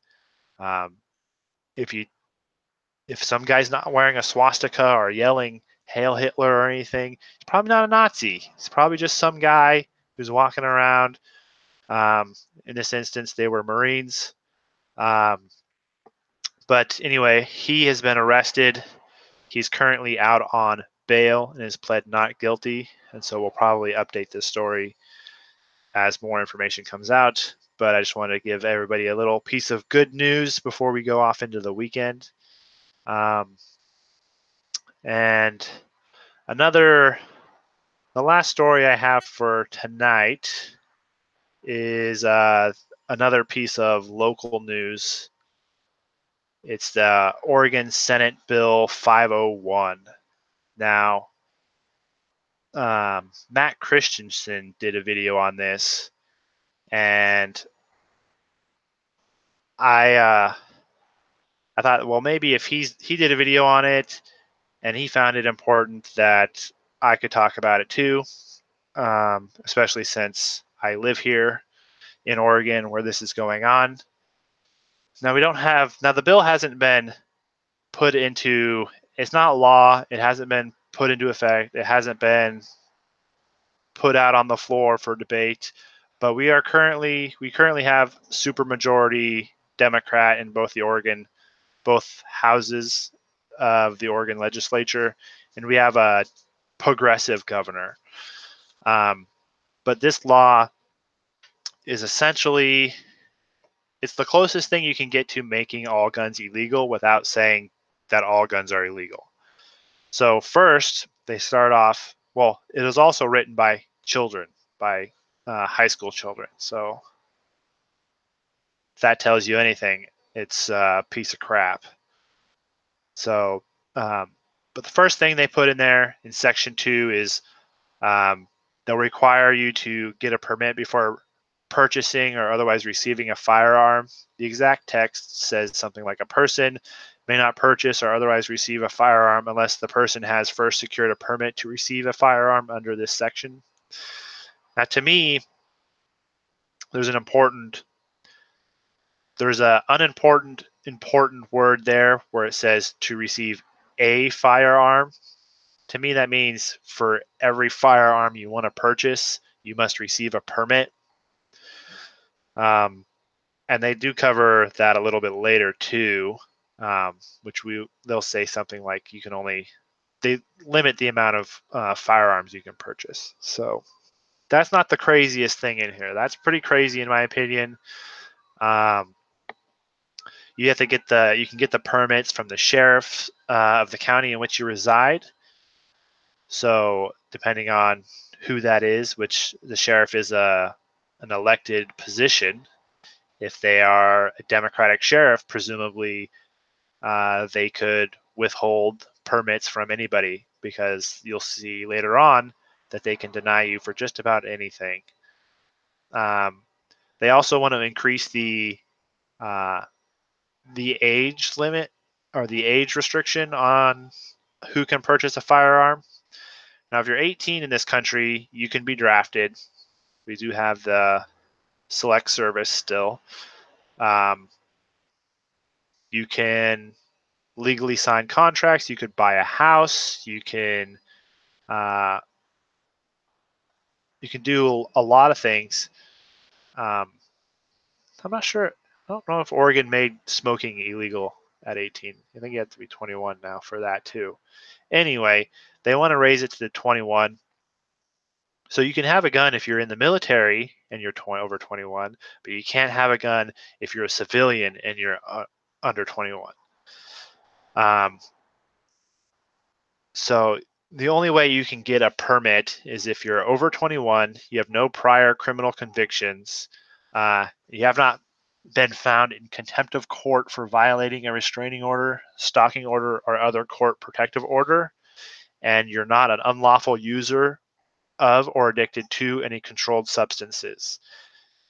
If some guy's not wearing a swastika or yelling "Hail Hitler" or anything, he's probably not a Nazi. He's probably just some guy who's walking around. In this instance, they were Marines. But anyway, he has been arrested. He's currently out on bail and has pled not guilty. And so we'll probably update this story as more information comes out. But I just wanted to give everybody a little piece of good news before we go off into the weekend. And the last story I have for tonight is another piece of local news. It's the Oregon Senate Bill 501. Now, Matt Christensen did a video on this, and I thought, well, maybe if he did a video on it and he found it important that I could talk about it too, especially since I live here in Oregon where this is going on. Now the bill hasn't been put into, it's not law, it hasn't been put into effect, it hasn't been put out on the floor for debate, but we currently have supermajority Democrat in both houses of the Oregon legislature, and we have a progressive governor. But this law is essentially, it's the closest thing you can get to making all guns illegal without saying that all guns are illegal. So first, they start off, well, it is also written by children, by high school children. So if that tells you anything, it's a piece of crap. So, but the first thing they put in there in section 2 is they'll require you to get a permit before purchasing or otherwise receiving a firearm. The exact text says something like, a person may not purchase or otherwise receive a firearm unless the person has first secured a permit to receive a firearm under this section. Now, to me, there's an unimportant important word there where it says to receive a firearm. To me, that means for every firearm you want to purchase, you must receive a permit. And they do cover that a little bit later too, which they'll say something like they limit the amount of firearms you can purchase. So that's not the craziest thing in here. That's pretty crazy in my opinion. You can get the permits from the sheriff of the county in which you reside, So depending on who that is, which the sheriff is an elected position, if they are a Democratic sheriff, presumably they could withhold permits from anybody, because you'll see later on that they can deny you for just about anything. They also want to increase uh, the age limit or the age restriction on who can purchase a firearm. Now, if you're 18 in this country, you can be drafted. We do have the select service still. You can legally sign contracts. You could buy a house. Uh, you can do a lot of things. I'm not sure. I don't know if Oregon made smoking illegal at 18. I think you have to be 21 now for that too. Anyway, they want to raise it to 21. So you can have a gun if you're in the military and you're over 21, but you can't have a gun if you're a civilian and you're under 21. So the only way you can get a permit is if you're over 21, you have no prior criminal convictions, you have not been found in contempt of court for violating a restraining order, stalking order, or other court protective order, and you're not an unlawful user of or addicted to any controlled substances.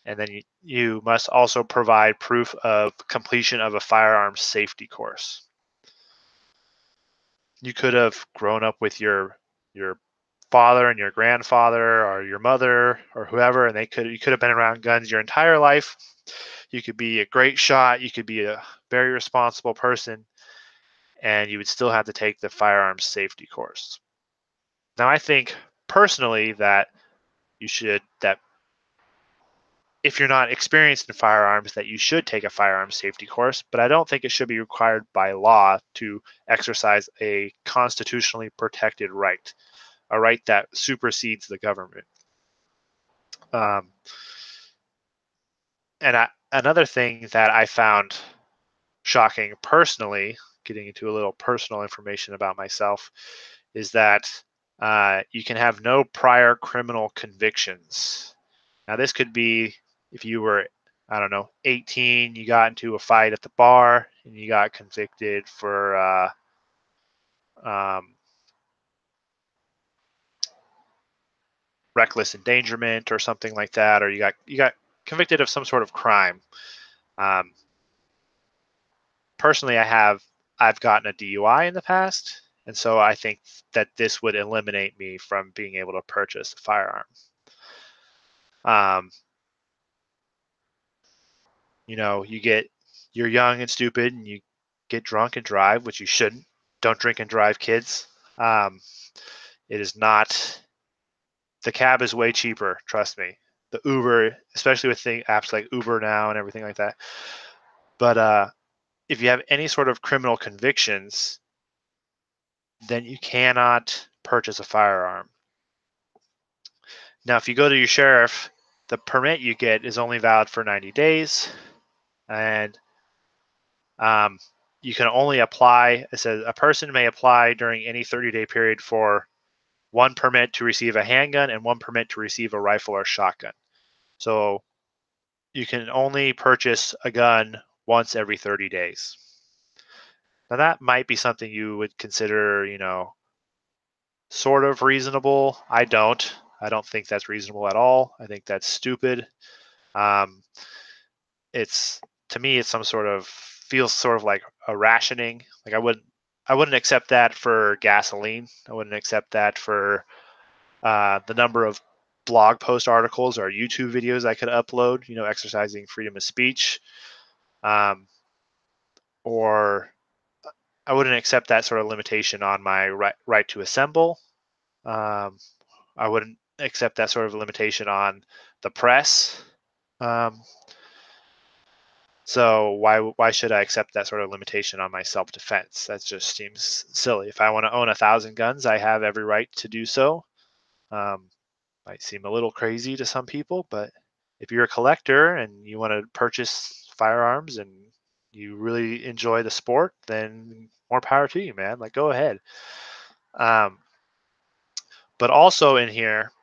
And then you must also provide proof of completion of a firearms safety course. You could have grown up with your father and your grandfather or your mother or whoever, and you could have been around guns your entire life. You could be a great shot. You could be a very responsible person, and you would still have to take the firearms safety course. Now, I think personally that if you're not experienced in firearms, that you should take a firearms safety course, but I don't think it should be required by law to exercise a constitutionally protected right, a right that supersedes the government. And another thing that I found shocking personally, getting into a little personal information about myself, is that you can have no prior criminal convictions. Now, this could be if you were, I don't know, 18, you got into a fight at the bar and you got convicted for um, reckless endangerment or something like that, or you got convicted of some sort of crime. Um, Personally, I've gotten a DUI in the past, and so I think that this would eliminate me from being able to purchase a firearm. Um, you're young and stupid, and you get drunk and drive, which you shouldn't. Don't drink and drive, kids. It is not. The cab is way cheaper. Trust me. The Uber, especially with apps like Uber now and everything like that. But if you have any sort of criminal convictions, then you cannot purchase a firearm. Now, if you go to your sheriff, the permit you get is only valid for 90 days, and you can only apply. It says a person may apply during any 30-day period for one permit to receive a handgun and one permit to receive a rifle or shotgun. So you can only purchase a gun once every 30 days. Now, that might be something you would consider, sort of reasonable. I don't think that's reasonable at all. I think that's stupid. Um, it's To me, it's feels sort of like a rationing. Like I wouldn't accept that for gasoline. I wouldn't accept that for the number of blog post articles or YouTube videos I could upload, exercising freedom of speech. Or I wouldn't accept that sort of limitation on my right to assemble. I wouldn't accept that sort of limitation on the press. So why should I accept that sort of limitation on my self-defense? That just seems silly. If I want to own 1,000 guns, I have every right to do so. Might seem a little crazy to some people, but if you're a collector and you want to purchase firearms and you really enjoy the sport, then more power to you, man. Like, go ahead. But also in here,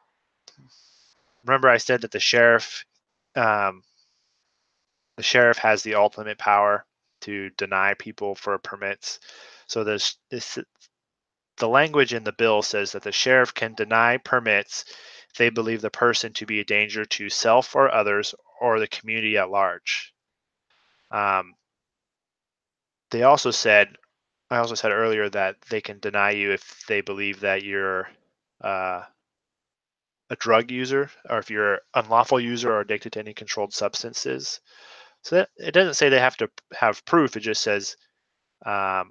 remember I said that the sheriff has the ultimate power to deny people for permits. So the language in the bill says that the sheriff can deny permits if they believe the person to be a danger to self or others or the community at large. They also said, I also said earlier that they can deny you if they believe that you're a drug user, or if you're an unlawful user or addicted to any controlled substances. So that, it doesn't say they have to have proof. It just says you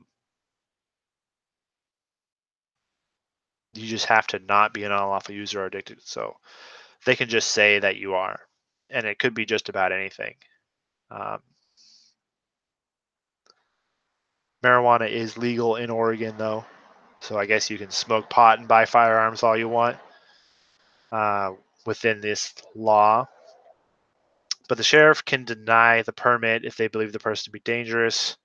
just have to not be an unlawful user or addicted. So they can just say that you are, and it could be just about anything. Marijuana is legal in Oregon, though, so I guess you can smoke pot and buy firearms all you want within this law. But the sheriff can deny the permit if they believe the person to be dangerous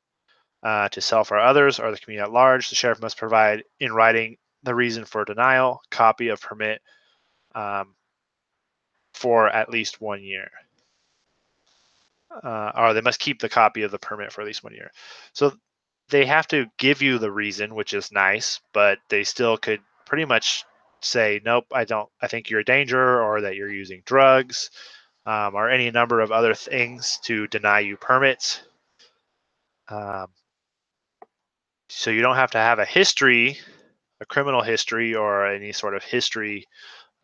to self or others or the community at large. The sheriff must provide in writing the reason for denial, copy of permit for at least 1 year. Or they must keep the copy of the permit for at least 1 year. So they have to give you the reason, which is nice, but they still could pretty much say, nope, I don't. I think you're a danger, or that you're using drugs, or any number of other things to deny you permits. So you don't have to have a history, a criminal history, or any sort of history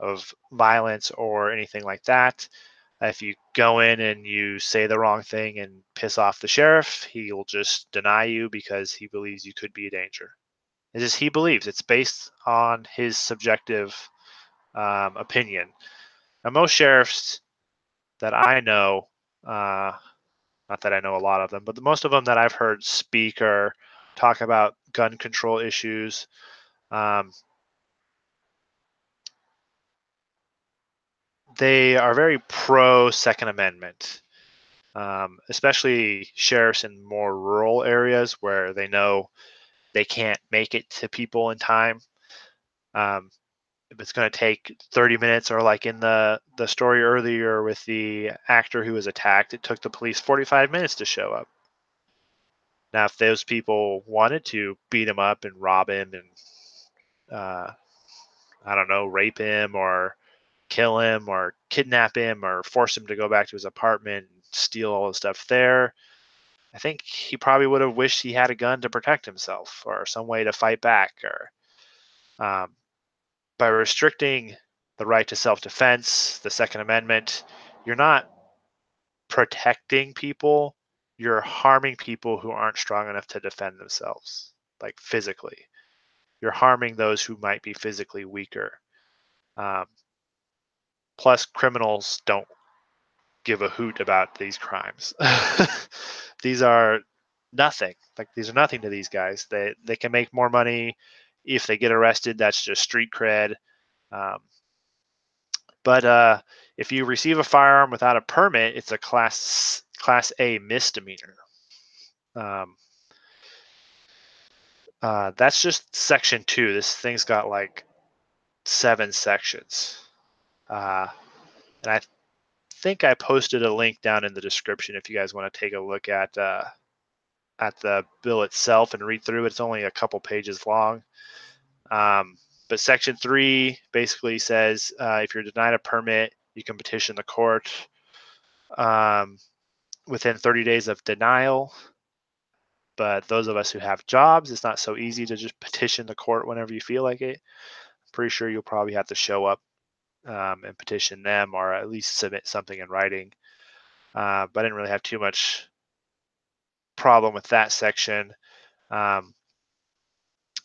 of violence or anything like that. If you go in and you say the wrong thing and piss off the sheriff, he will just deny you because he believes you could be a danger. It's just he believes. It's based on his subjective opinion. Now, most sheriffs that I know, not that I know a lot of them, but most of them that I've heard speak or talk about gun control issues, they are very pro Second Amendment. Especially sheriffs in more rural areas where they know they can't make it to people in time. If it's going to take 30 minutes, or like in the story earlier with the actor who was attacked, it took the police 45 minutes to show up. Now, if those people wanted to beat him up and rob him and, I don't know, rape him or kill him or kidnap him or force him to go back to his apartment and steal all the stuff there, I think he probably would have wished he had a gun to protect himself or some way to fight back. Or by restricting the right to self-defense, the Second Amendment, you're not protecting people, you're harming people who aren't strong enough to defend themselves, like physically. You're harming those who might be physically weaker. Plus, criminals don't give a hoot about these crimes. These are nothing. Like, these are nothing to these guys. They can make more money if they get arrested. That's just street cred. But if you receive a firearm without a permit, it's a class A misdemeanor. That's just section 2. This thing's got like 7 sections. And I think I posted a link down in the description if you guys want to take a look at the bill itself and read through it. It's only a couple pages long. But section 3 basically says if you're denied a permit, you can petition the court within 30 days of denial. But those of us who have jobs, it's not so easy to just petition the court whenever you feel like it. I'm pretty sure you'll probably have to show up and petition them, or at least submit something in writing. But I didn't really have too much problem with that section.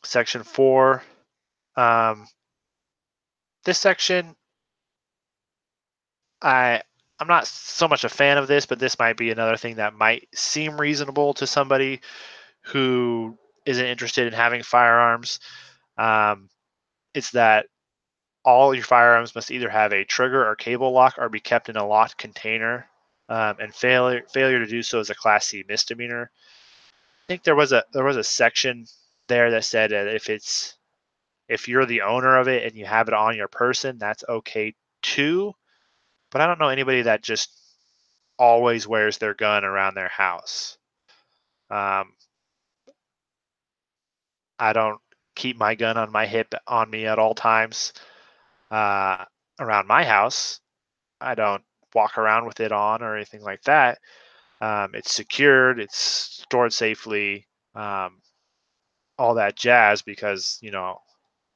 Section 4, this section, I'm not so much a fan of this, but this might be another thing that might seem reasonable to somebody who isn't interested in having firearms. It's that all your firearms must either have a trigger or cable lock or be kept in a locked container, and failure to do so is a Class C misdemeanor. I think there was a section there that said that if if you're the owner of it and you have it on your person, that's okay too. But I don't know anybody that just always wears their gun around their house. I don't keep my gun on my hip on me at all times around my house. I don't walk around with it on or anything like that. It's secured, it's stored safely, all that jazz because,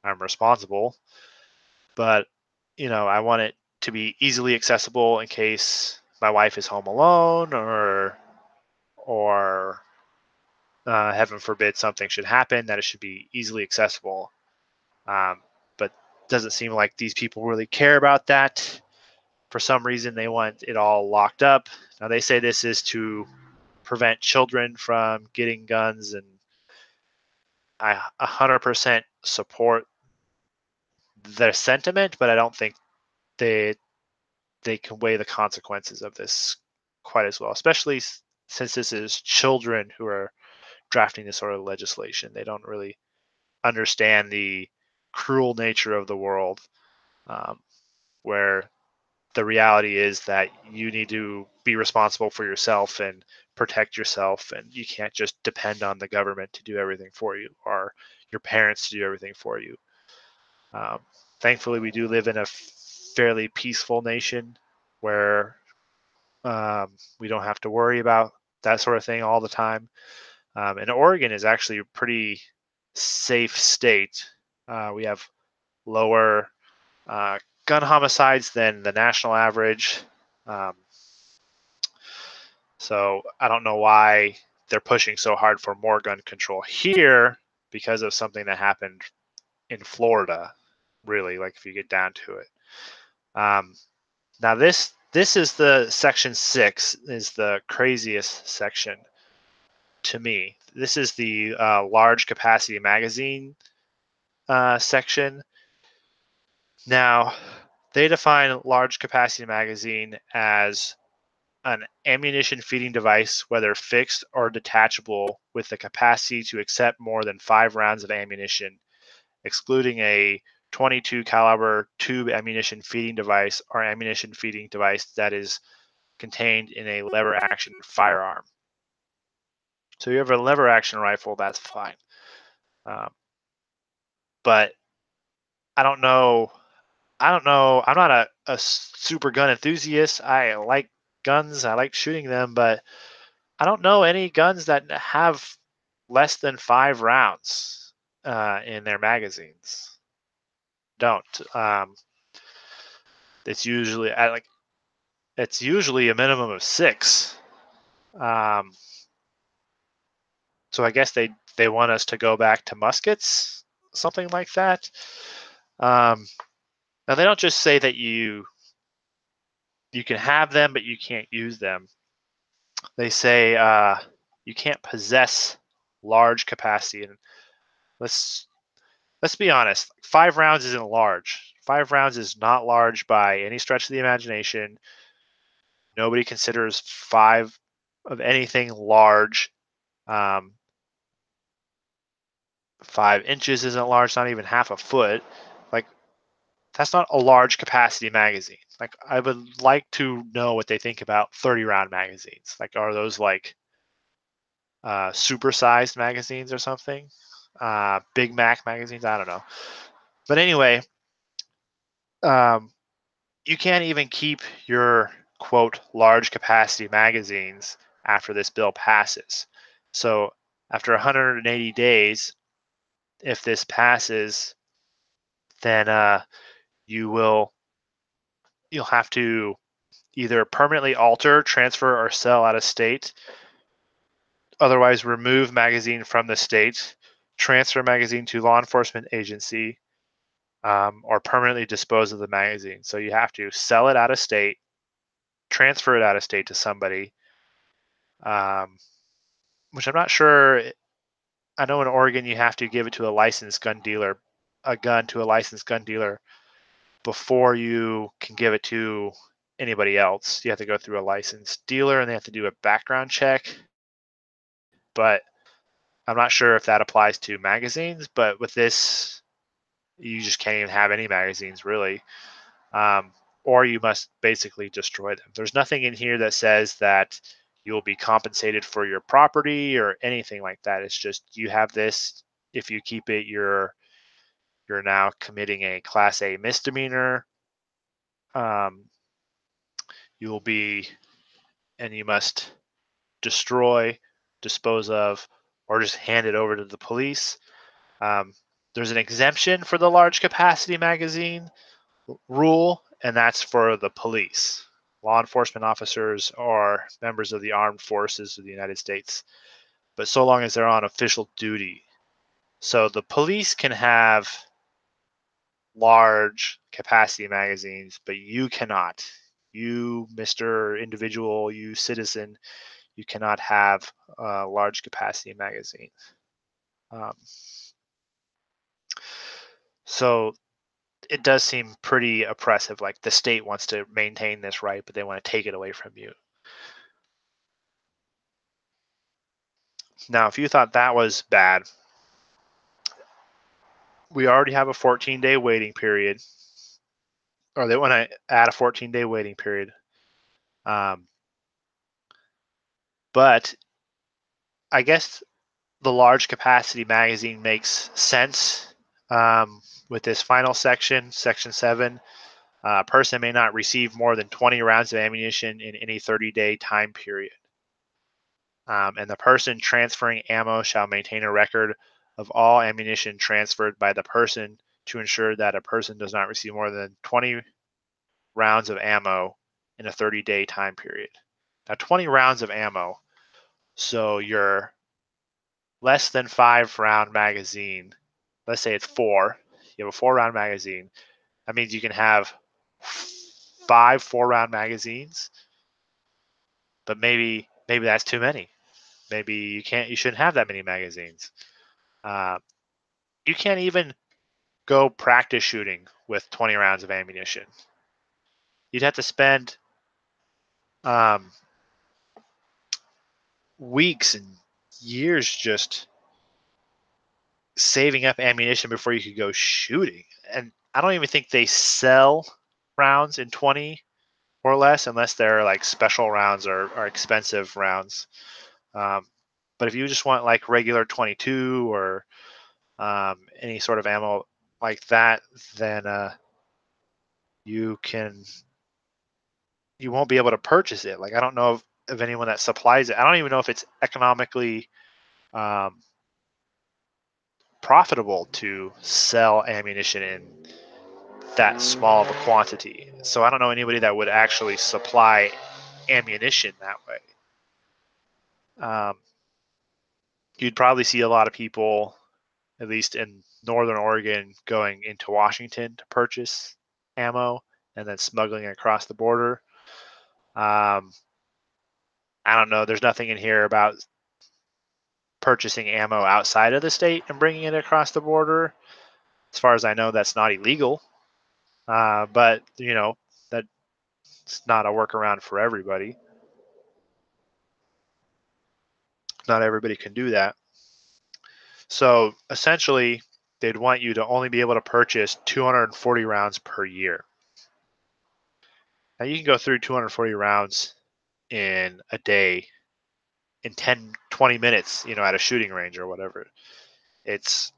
I'm responsible. But, I want it to be easily accessible in case my wife is home alone or heaven forbid something should happen, that it should be easily accessible. But doesn't seem like these people really care about that. For some reason, they want it all locked up. Now, they say this is to prevent children from getting guns, and I 100% support their sentiment, but I don't think they can weigh the consequences of this quite as well, especially since this is children who are drafting this sort of legislation. They don't really understand the cruel nature of the world, where the reality is that you need to be responsible for yourself and protect yourself, and you can't just depend on the government to do everything for you or your parents to do everything for you. Um, Thankfully, we do live in a fairly peaceful nation where we don't have to worry about that sort of thing all the time. And Oregon is actually a pretty safe state. We have lower gun homicides than the national average. Um, so I don't know why they're pushing so hard for more gun control here because of something that happened in Florida, really, like if you get down to it. Now this is the section 6 is the craziest section to me. This is the large capacity magazine section. Now, they define large capacity magazine as an ammunition feeding device, whether fixed or detachable, with the capacity to accept more than 5 rounds of ammunition, excluding a 22 caliber tube ammunition feeding device or ammunition feeding device that is contained in a lever action firearm. So you have a lever action rifle, that's fine. But I don't know. I'm not a super gun enthusiast. I like guns. I like shooting them, but I don't know any guns that have less than 5 rounds in their magazines. Don't. It's usually it's usually a minimum of 6. Um, so I guess they want us to go back to muskets, something like that. Now they don't just say that you can have them, but you can't use them. They say you can't possess large capacity, and let's be honest. 5 rounds isn't large. 5 rounds is not large by any stretch of the imagination. Nobody considers 5 of anything large. 5 inches isn't large, not even half a foot. Like, that's not a large capacity magazine. Like, I would like to know what they think about 30 round magazines. Like, are those like supersized magazines or something? Big Mac magazines? I don't know. But anyway, you can't even keep your quote large capacity magazines after this bill passes. So after 180 days, if this passes, then you'll have to either permanently alter, transfer, or sell out of state. Otherwise, remove magazine from the state, transfer magazine to law enforcement agency, or permanently dispose of the magazine. So you have to sell it out of state, transfer it out of state to somebody, which I'm not sure. I know in Oregon you have to give it to a licensed gun dealer, a gun to a licensed gun dealer before you can give it to anybody else. You have to go through a licensed dealer and they have to do a background check. But I'm not sure if that applies to magazines. But with this you just can't even have any magazines really. Or you must basically destroy them. There's nothing in here that says that you'll be compensated for your property or anything like that. It's just you have this. If you keep it, you're now committing a Class A misdemeanor. Um, you will be, and you must destroy, dispose of, or just hand it over to the police. Um, there's an exemption for the large capacity magazine rule, and that's for the police. Law enforcement officers are members of the armed forces of the United States, but so long as they're on official duty. So the police can have large capacity magazines, but you cannot. You, Mr. Individual, you citizen, you cannot have a large capacity magazine. Um, so it does seem pretty oppressive. Like the state wants to maintain this right, but they want to take it away from you. Now, if you thought that was bad, we already have a 14-day waiting period, or they want to add a 14-day waiting period. But I guess the large capacity magazine makes sense with this final section, section 7. A person may not receive more than 20 rounds of ammunition in any 30-day time period. And the person transferring ammo shall maintain a record of all ammunition transferred by the person to ensure that a person does not receive more than 20 rounds of ammo in a 30-day time period. Now, 20 rounds of ammo, so your less than 5-round magazine, let's say it's 4, you have a 4-round magazine, that means you can have 5 4-round magazines, but maybe that's too many. Maybe you shouldn't have that many magazines. Uh, you can't even go practice shooting with 20 rounds of ammunition. You'd have to spend um, weeks and years just saving up ammunition before you could go shooting. And I don't even think they sell rounds in 20 or less unless they're like special rounds or expensive rounds. Um, but if you just want like regular 22 or any sort of ammo like that, then you can you won't be able to purchase it. Like I don't know of anyone that supplies it. I don't even know if it's economically um, profitable to sell ammunition in that small of a quantity. So I don't know anybody that would actually supply ammunition that way. Um, you'd probably see a lot of people, at least in Northern Oregon, going into Washington to purchase ammo and then smuggling it across the border. Um, I don't know. There's nothing in here about purchasing ammo outside of the state and bringing it across the border. As far as I know, that's not illegal. But that's not a workaround for everybody. Not everybody can do that. So essentially, they'd want you to only be able to purchase 240 rounds per year. Now you can go through 240 rounds in a day in 10, 20 minutes, at a shooting range or whatever. It's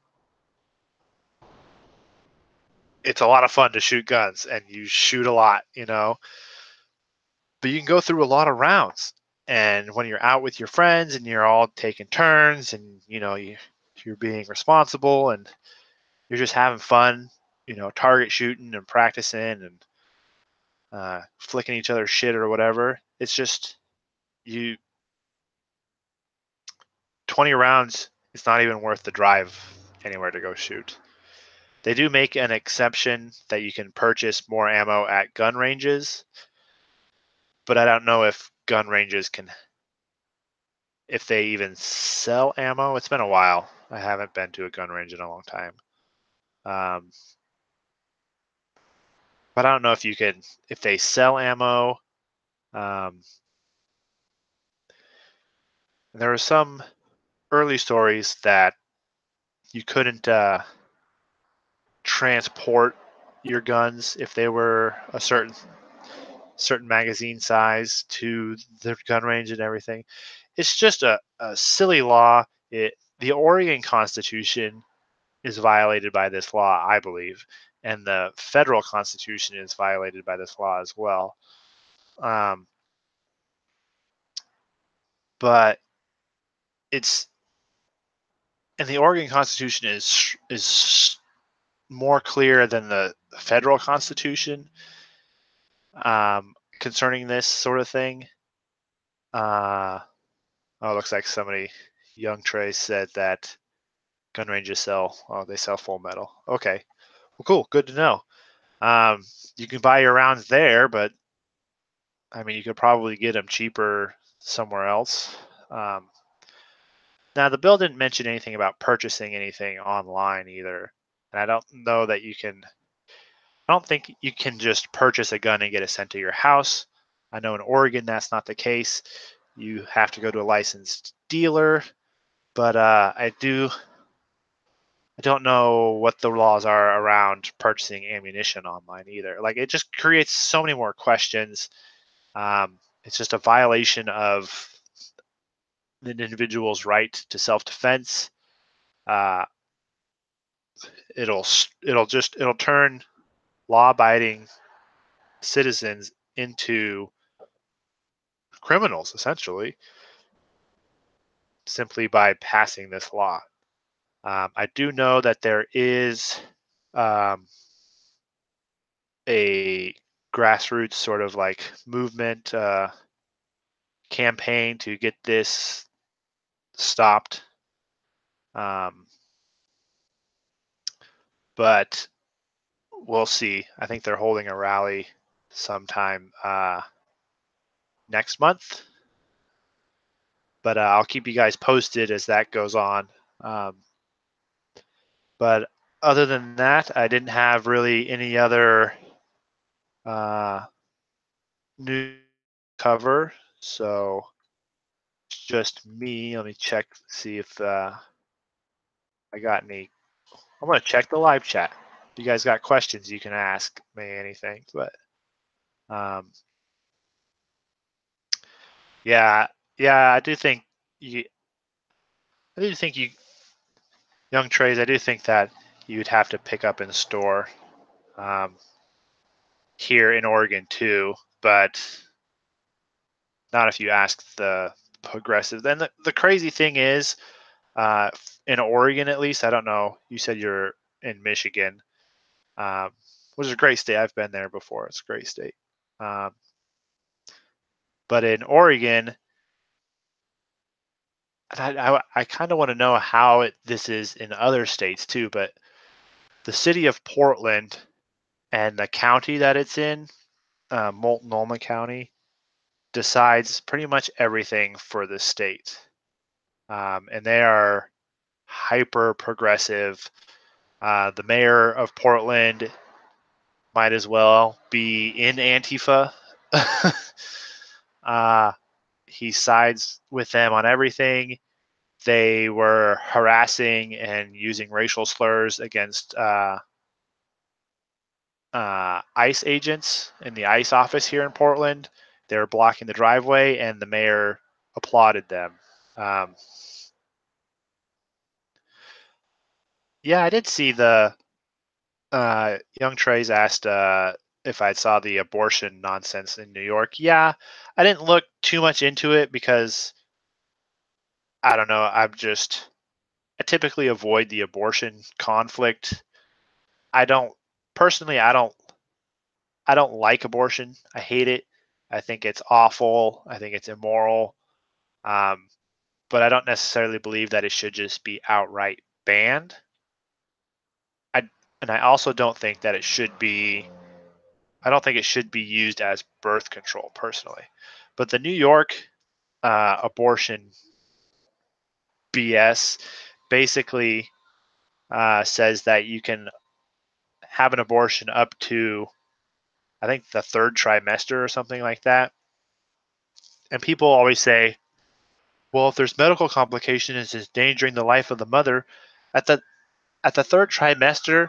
a lot of fun to shoot guns and you shoot a lot. But you can go through a lot of rounds. And when you're out with your friends and you're all taking turns and you're being responsible and you're just having fun, target shooting and practicing and flicking each other's shit or whatever. It's just you 20 rounds. It's not even worth the drive anywhere to go shoot. They do make an exception that you can purchase more ammo at gun ranges, but I don't know if gun ranges if they even sell ammo. It's been a while. I haven't been to a gun range in a long time. Um, but I don't know if they sell ammo. Um, there were some early stories that you couldn't transport your guns if they were a certain magazine size to the gun range and everything. It's just a silly law. The Oregon Constitution is violated by this law, I believe, and the federal Constitution is violated by this law as well. But it's and the Oregon Constitution is more clear than the federal Constitution concerning this sort of thing. Oh, it looks like somebody, Young Trey, said that gun ranges they sell full metal. Okay, well, cool, good to know. You can buy your rounds there, but I mean, you could probably get them cheaper somewhere else. Now, the bill didn't mention anything about purchasing anything online either, and I don't know that you can. I don't think you can just purchase a gun and get it sent to your house. I know in Oregon that's not the case. You have to go to a licensed dealer, but I don't know what the laws are around purchasing ammunition online either. Like, it just creates so many more questions. It's just a violation of the individual's right to self-defense. It'll turn law-abiding citizens into criminals, essentially, simply by passing this law. I do know that there is a grassroots sort of like movement campaign to get this stopped. But we'll see. I think they're holding a rally sometime next month. But I'll keep you guys posted as that goes on. But other than that, I didn't have really any other new cover. So it's just me. Let me check, see if I got any. I'm going to check the live chat. If you guys got questions, you can ask me anything. But yeah, I do think you, young trays, I do think that you'd have to pick up in store here in Oregon too, but not if you ask the progressive. Then the crazy thing is, in Oregon at least, I don't know. You said you're in Michigan, which is a great state. I've been there before. It's a great state. But in Oregon, I kind of want to know how this is in other states too. But the city of Portland and the county that it's in, Multnomah County, decides pretty much everything for the state. And they are hyper progressive. The mayor of Portland might as well be in Antifa. He sides with them on everything. They were harassing and using racial slurs against ICE agents in the ICE office here in Portland. They were blocking the driveway, and the mayor applauded them. Yeah, I did see the Young Trey's asked if I saw the abortion nonsense in New York. Yeah, I didn't look too much into it because I don't know. I typically avoid the abortion conflict. I don't personally. I don't like abortion. I hate it. I think it's awful. I think it's immoral. But I don't necessarily believe that it should just be outright banned. And I also don't think that it should be. I don't think it should be used as birth control personally. But the New York abortion BS basically says that you can have an abortion up to, I think, the third trimester or something like that. And people always say, well, if there's medical complications, it's endangering the life of the mother. At the third trimester,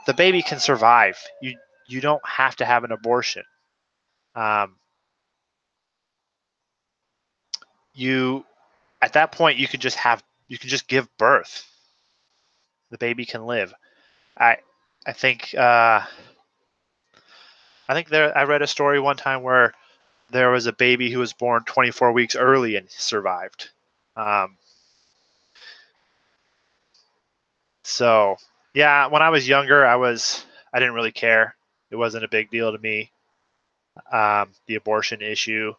the baby can survive. You don't have to have an abortion. You at that point you can just give birth. The baby can live. I I think I read a story one time where there was a baby who was born 24 weeks early and survived. Um, so yeah, when I was younger, I didn't really care. It wasn't a big deal to me. The abortion issue,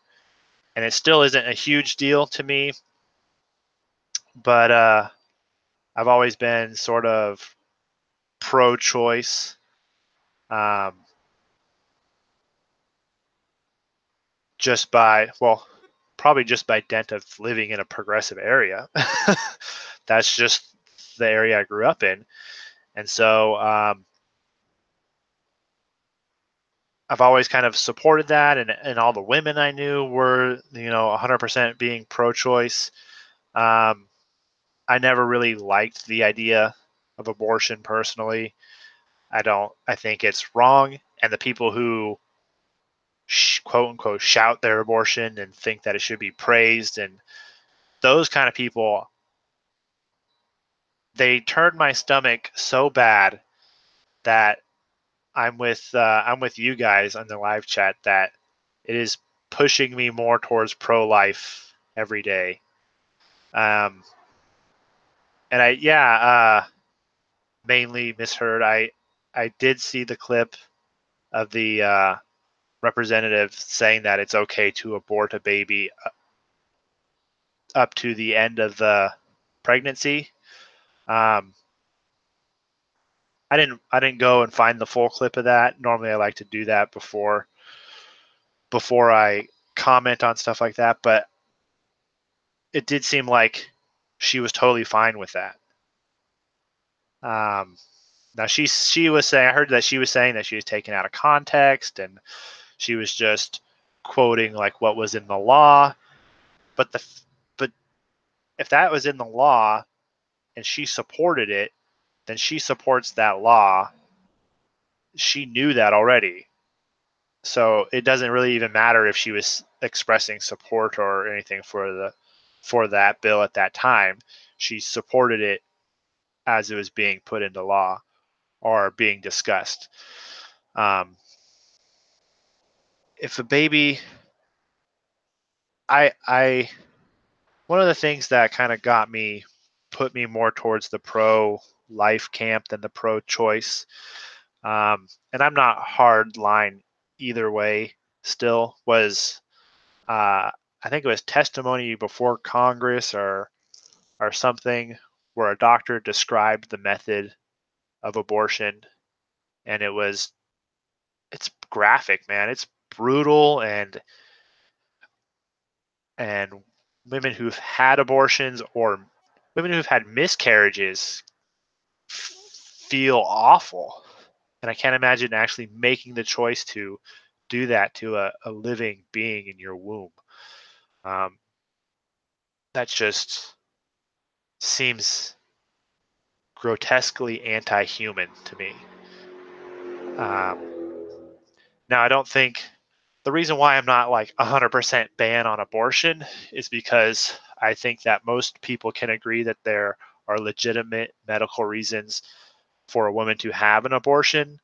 and it still isn't a huge deal to me. But I've always been sort of pro-choice. Um, probably just by dint of living in a progressive area. That's just the area I grew up in. And so I've always kind of supported that. And all the women I knew were, 100% being pro-choice. I never really liked the idea of abortion personally. I think it's wrong. And the people who quote unquote shout their abortion and think that it should be praised, and those kind of people, they turned my stomach so bad that I'm with you guys on the live chat that it is pushing me more towards pro-life every day. And mainly misheard. I did see the clip of the representative saying that it's okay to abort a baby up to the end of the pregnancy. I didn't go and find the full clip of that. Normally, I like to do that before I comment on stuff like that, but it did seem like she was totally fine with that. Now she was saying, I heard that she was saying that she was taken out of context and she was just quoting like what was in the law. But but if that was in the law and she supported it, then she supports that law. She knew that already. So it doesn't really even matter if she was expressing support or anything for that bill at that time. She supported it as it was being put into law or being discussed. If a baby, I one of the things that kind of put me more towards the pro life camp than the pro choice. And I'm not hard line either way. Still was I think it was testimony before Congress or something where a doctor described the method of abortion, and it's graphic, man. It's brutal, and women who've had abortions or women who've had miscarriages feel awful. And I can't imagine actually making the choice to do that to a living being in your womb. Um, that just seems grotesquely anti-human to me. Now, I don't think the reason why I'm not like 100% ban on abortion is because I think that most people can agree that there are legitimate medical reasons for a woman to have an abortion,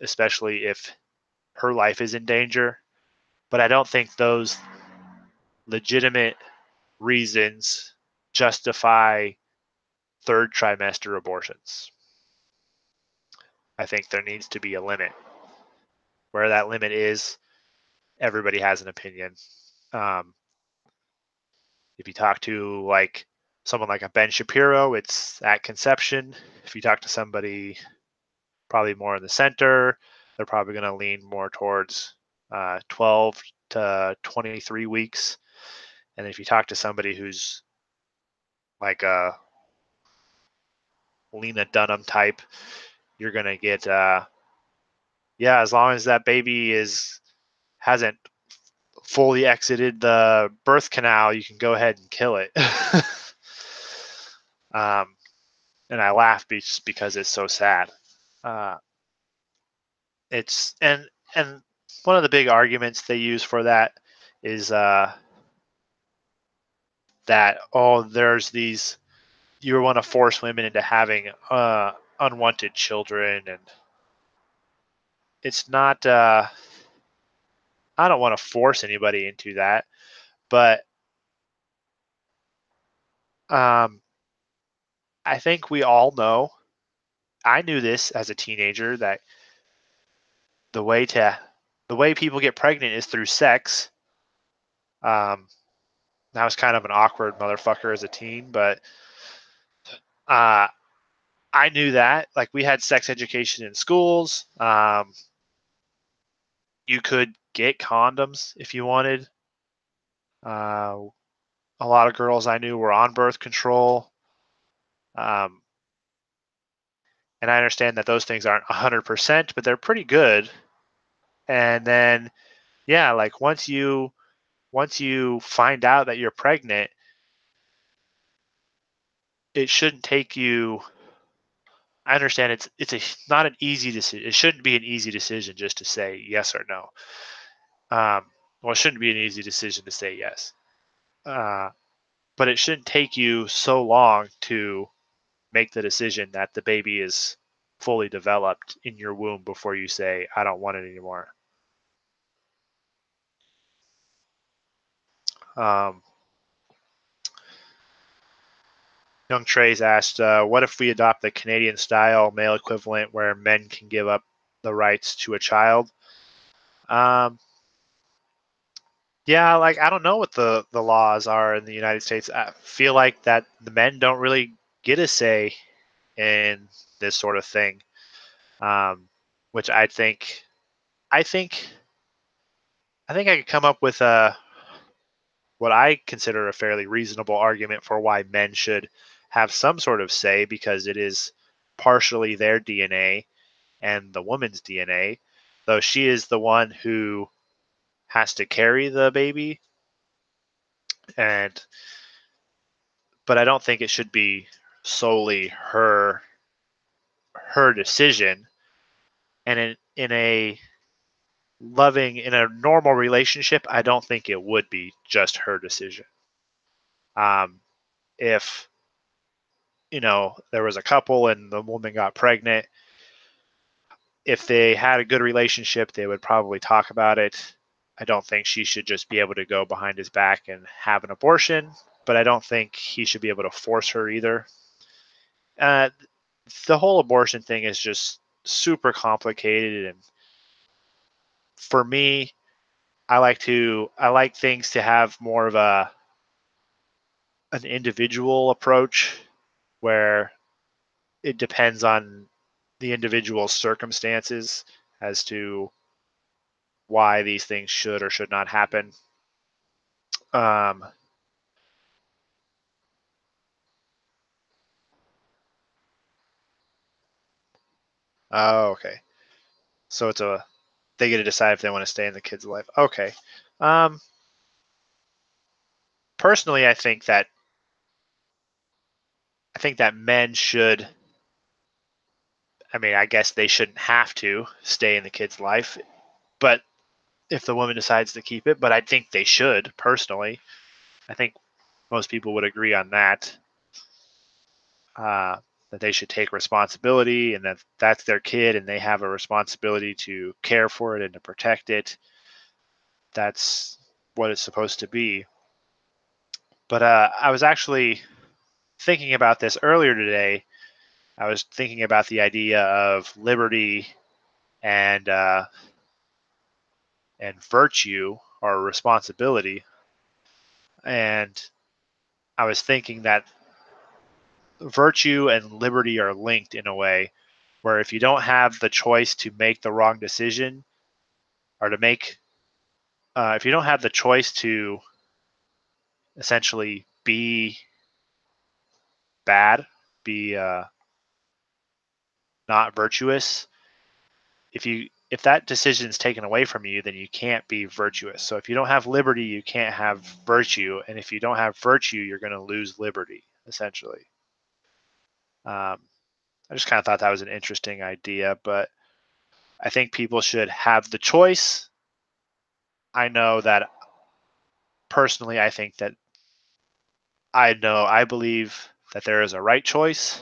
especially if her life is in danger. But I don't think those legitimate reasons justify third trimester abortions. I think there needs to be a limit. Where that limit is, everybody has an opinion. Um, if you talk to like someone like a Ben Shapiro, it's at conception. If you talk to somebody probably more in the center, they're probably going to lean more towards 12 to 23 weeks. And if you talk to somebody who's like a Lena Dunham type, you're going to get, as long as that baby hasn't fully exited the birth canal, you can go ahead and kill it. And I laugh just because it's so sad. It's and one of the big arguments they use for that is that there's these you want to force women into having unwanted children, and it's not. I don't want to force anybody into that, but um, I think we all know. I knew this as a teenager that the way to the way people get pregnant is through sex. Um, I was kind of an awkward motherfucker as a teen, but uh, I knew that. Like we had sex education in schools. You could get condoms if you wanted. Uh, a lot of girls I knew were on birth control. Um, and I understand that those things aren't 100%, but they're pretty good. And then, yeah, like once you find out that you're pregnant, it shouldn't take you. I understand not an easy decision. It shouldn't be an easy decision just to say yes or no. Well, it shouldn't be an easy decision to say yes. Uh, but it shouldn't take you so long to make the decision that the baby is fully developed in your womb before you say, I don't want it anymore. Um, Young Trey's asked, what if we adopt the Canadian style male equivalent where men can give up the rights to a child? Um, yeah, like I don't know what the laws are in the United States. I feel like that the men don't really get a say in this sort of thing, which I think I could come up with a what I consider a fairly reasonable argument for why men should have some sort of say because it is partially their DNA and the woman's DNA, though she is the one who has to carry the baby. And but I don't think it should be solely her decision. And in a normal relationship, I don't think it would be just her decision. Um, if there was a couple and the woman got pregnant, if they had a good relationship, they would probably talk about it. I don't think she should just be able to go behind his back and have an abortion, but I don't think he should be able to force her either. Uh, the whole abortion thing is just super complicated, and for me, I like things to have more of an individual approach where it depends on the individual's circumstances as to why these things should or should not happen. Um, oh, okay. So they get to decide if they want to stay in the kid's life. Okay. Um, Personally, I think that men should. I mean, I guess they shouldn't have to stay in the kid's life, but if the woman decides to keep it, but I think they should. Personally, I think most people would agree on that. That they should take responsibility and that that's their kid and they have a responsibility to care for it and to protect it. That's what it's supposed to be. But I was actually thinking about this earlier today. I was thinking about the idea of liberty and uh, and virtue or responsibility, and I was thinking that virtue and liberty are linked in a way where if you don't have the choice to make the wrong decision or to make if you don't have the choice to essentially be bad, be not virtuous, if that decision is taken away from you, then you can't be virtuous. So if you don't have liberty, you can't have virtue, and if you don't have virtue, you're going to lose liberty, essentially. Um, I just kind of thought that was an interesting idea, but I think people should have the choice. I know that personally, I think that I believe that there is a right choice,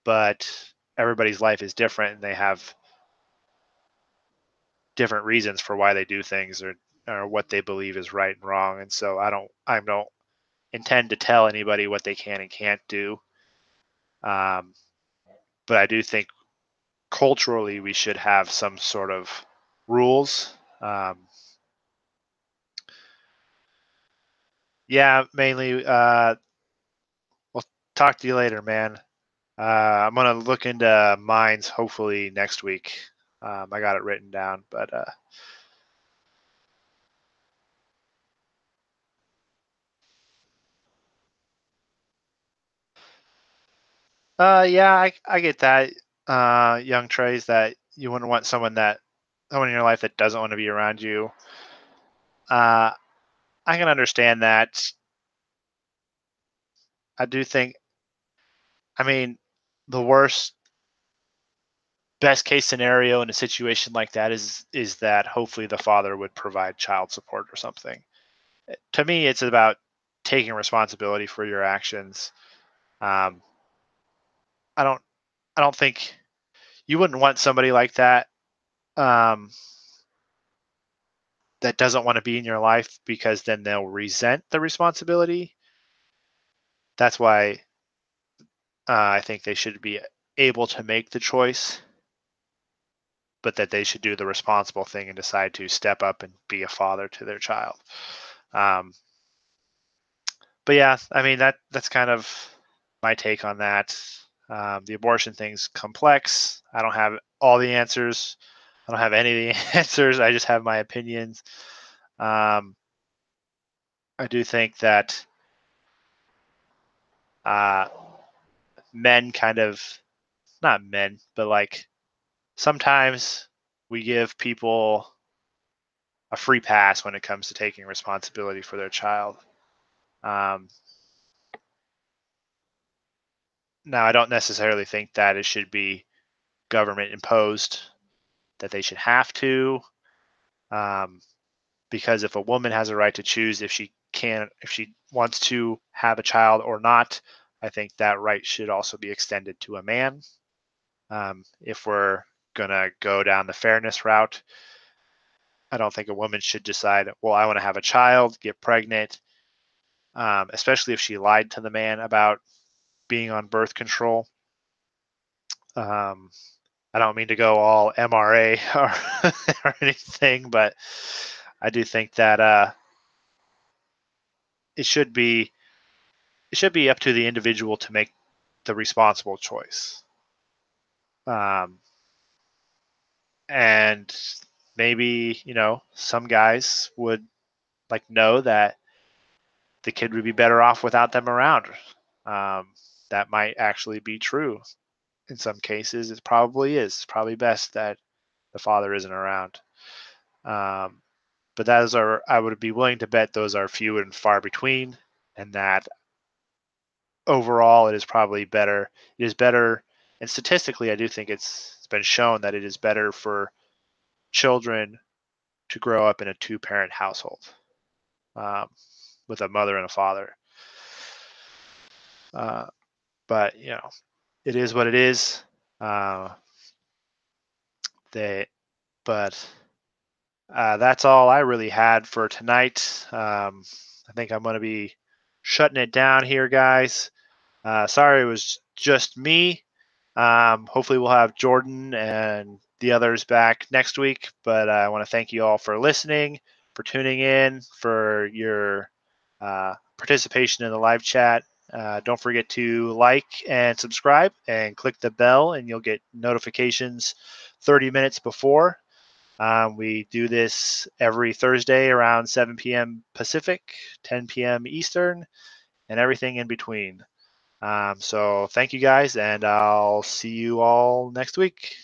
but everybody's life is different and they have different reasons for why they do things or what they believe is right and wrong. And so I don't intend to tell anybody what they can and can't do. Um, but I do think culturally we should have some sort of rules. Yeah, mainly. We'll talk to you later, man. I'm gonna look into mines hopefully next week. I got it written down, but yeah, I get that. Young Trey's that you wouldn't want someone in your life that doesn't want to be around you. Uh, I can understand that. I do think. I mean, the worst, best case scenario in a situation like that is that hopefully the father would provide child support or something. To me, it's about taking responsibility for your actions. Um, I don't I don't think you wouldn't want somebody like that um, that doesn't want to be in your life because then they'll resent the responsibility. That's why I think they should be able to make the choice, but that they should do the responsible thing and decide to step up and be a father to their child. Um, but yeah, I mean that's kind of my take on that. The abortion thing's complex. I don't have all the answers. I don't have any of the answers. I just have my opinions. Um, I do think that uh, men kind of, not men, but like sometimes we give people a free pass when it comes to taking responsibility for their child. Um, Now, I don't necessarily think that it should be government imposed, that they should have to, um, because if a woman has a right to choose if she wants to have a child or not, I think that right should also be extended to a man. If we're going to go down the fairness route, I don't think a woman should decide, well, I want to have a child, get pregnant, especially if she lied to the man about being on birth control. Um, I don't mean to go all MRA or anything, but I do think that it should be up to the individual to make the responsible choice. Um, and maybe some guys would like know that the kid would be better off without them around. Um, that might actually be true in some cases. It probably is. It's probably best that the father isn't around. Um, but I would be willing to bet those are few and far between, and that overall it is probably better. It is better, and statistically, I do think it's been shown that it is better for children to grow up in a two-parent household um, with a mother and a father. Uh, but it is what it is. Uh, they, but that's all I really had for tonight. I think I'm going to be shutting it down here, guys. Sorry, it was just me. Hopefully, we'll have Jordan and the others back next week. But I want to thank you all for listening, for tuning in, for your participation in the live chat. Don't forget to like and subscribe and click the bell, and you'll get notifications 30 minutes before. We do this every Thursday around 7 p.m. Pacific, 10 p.m. Eastern, and everything in between. So thank you guys, and I'll see you all next week.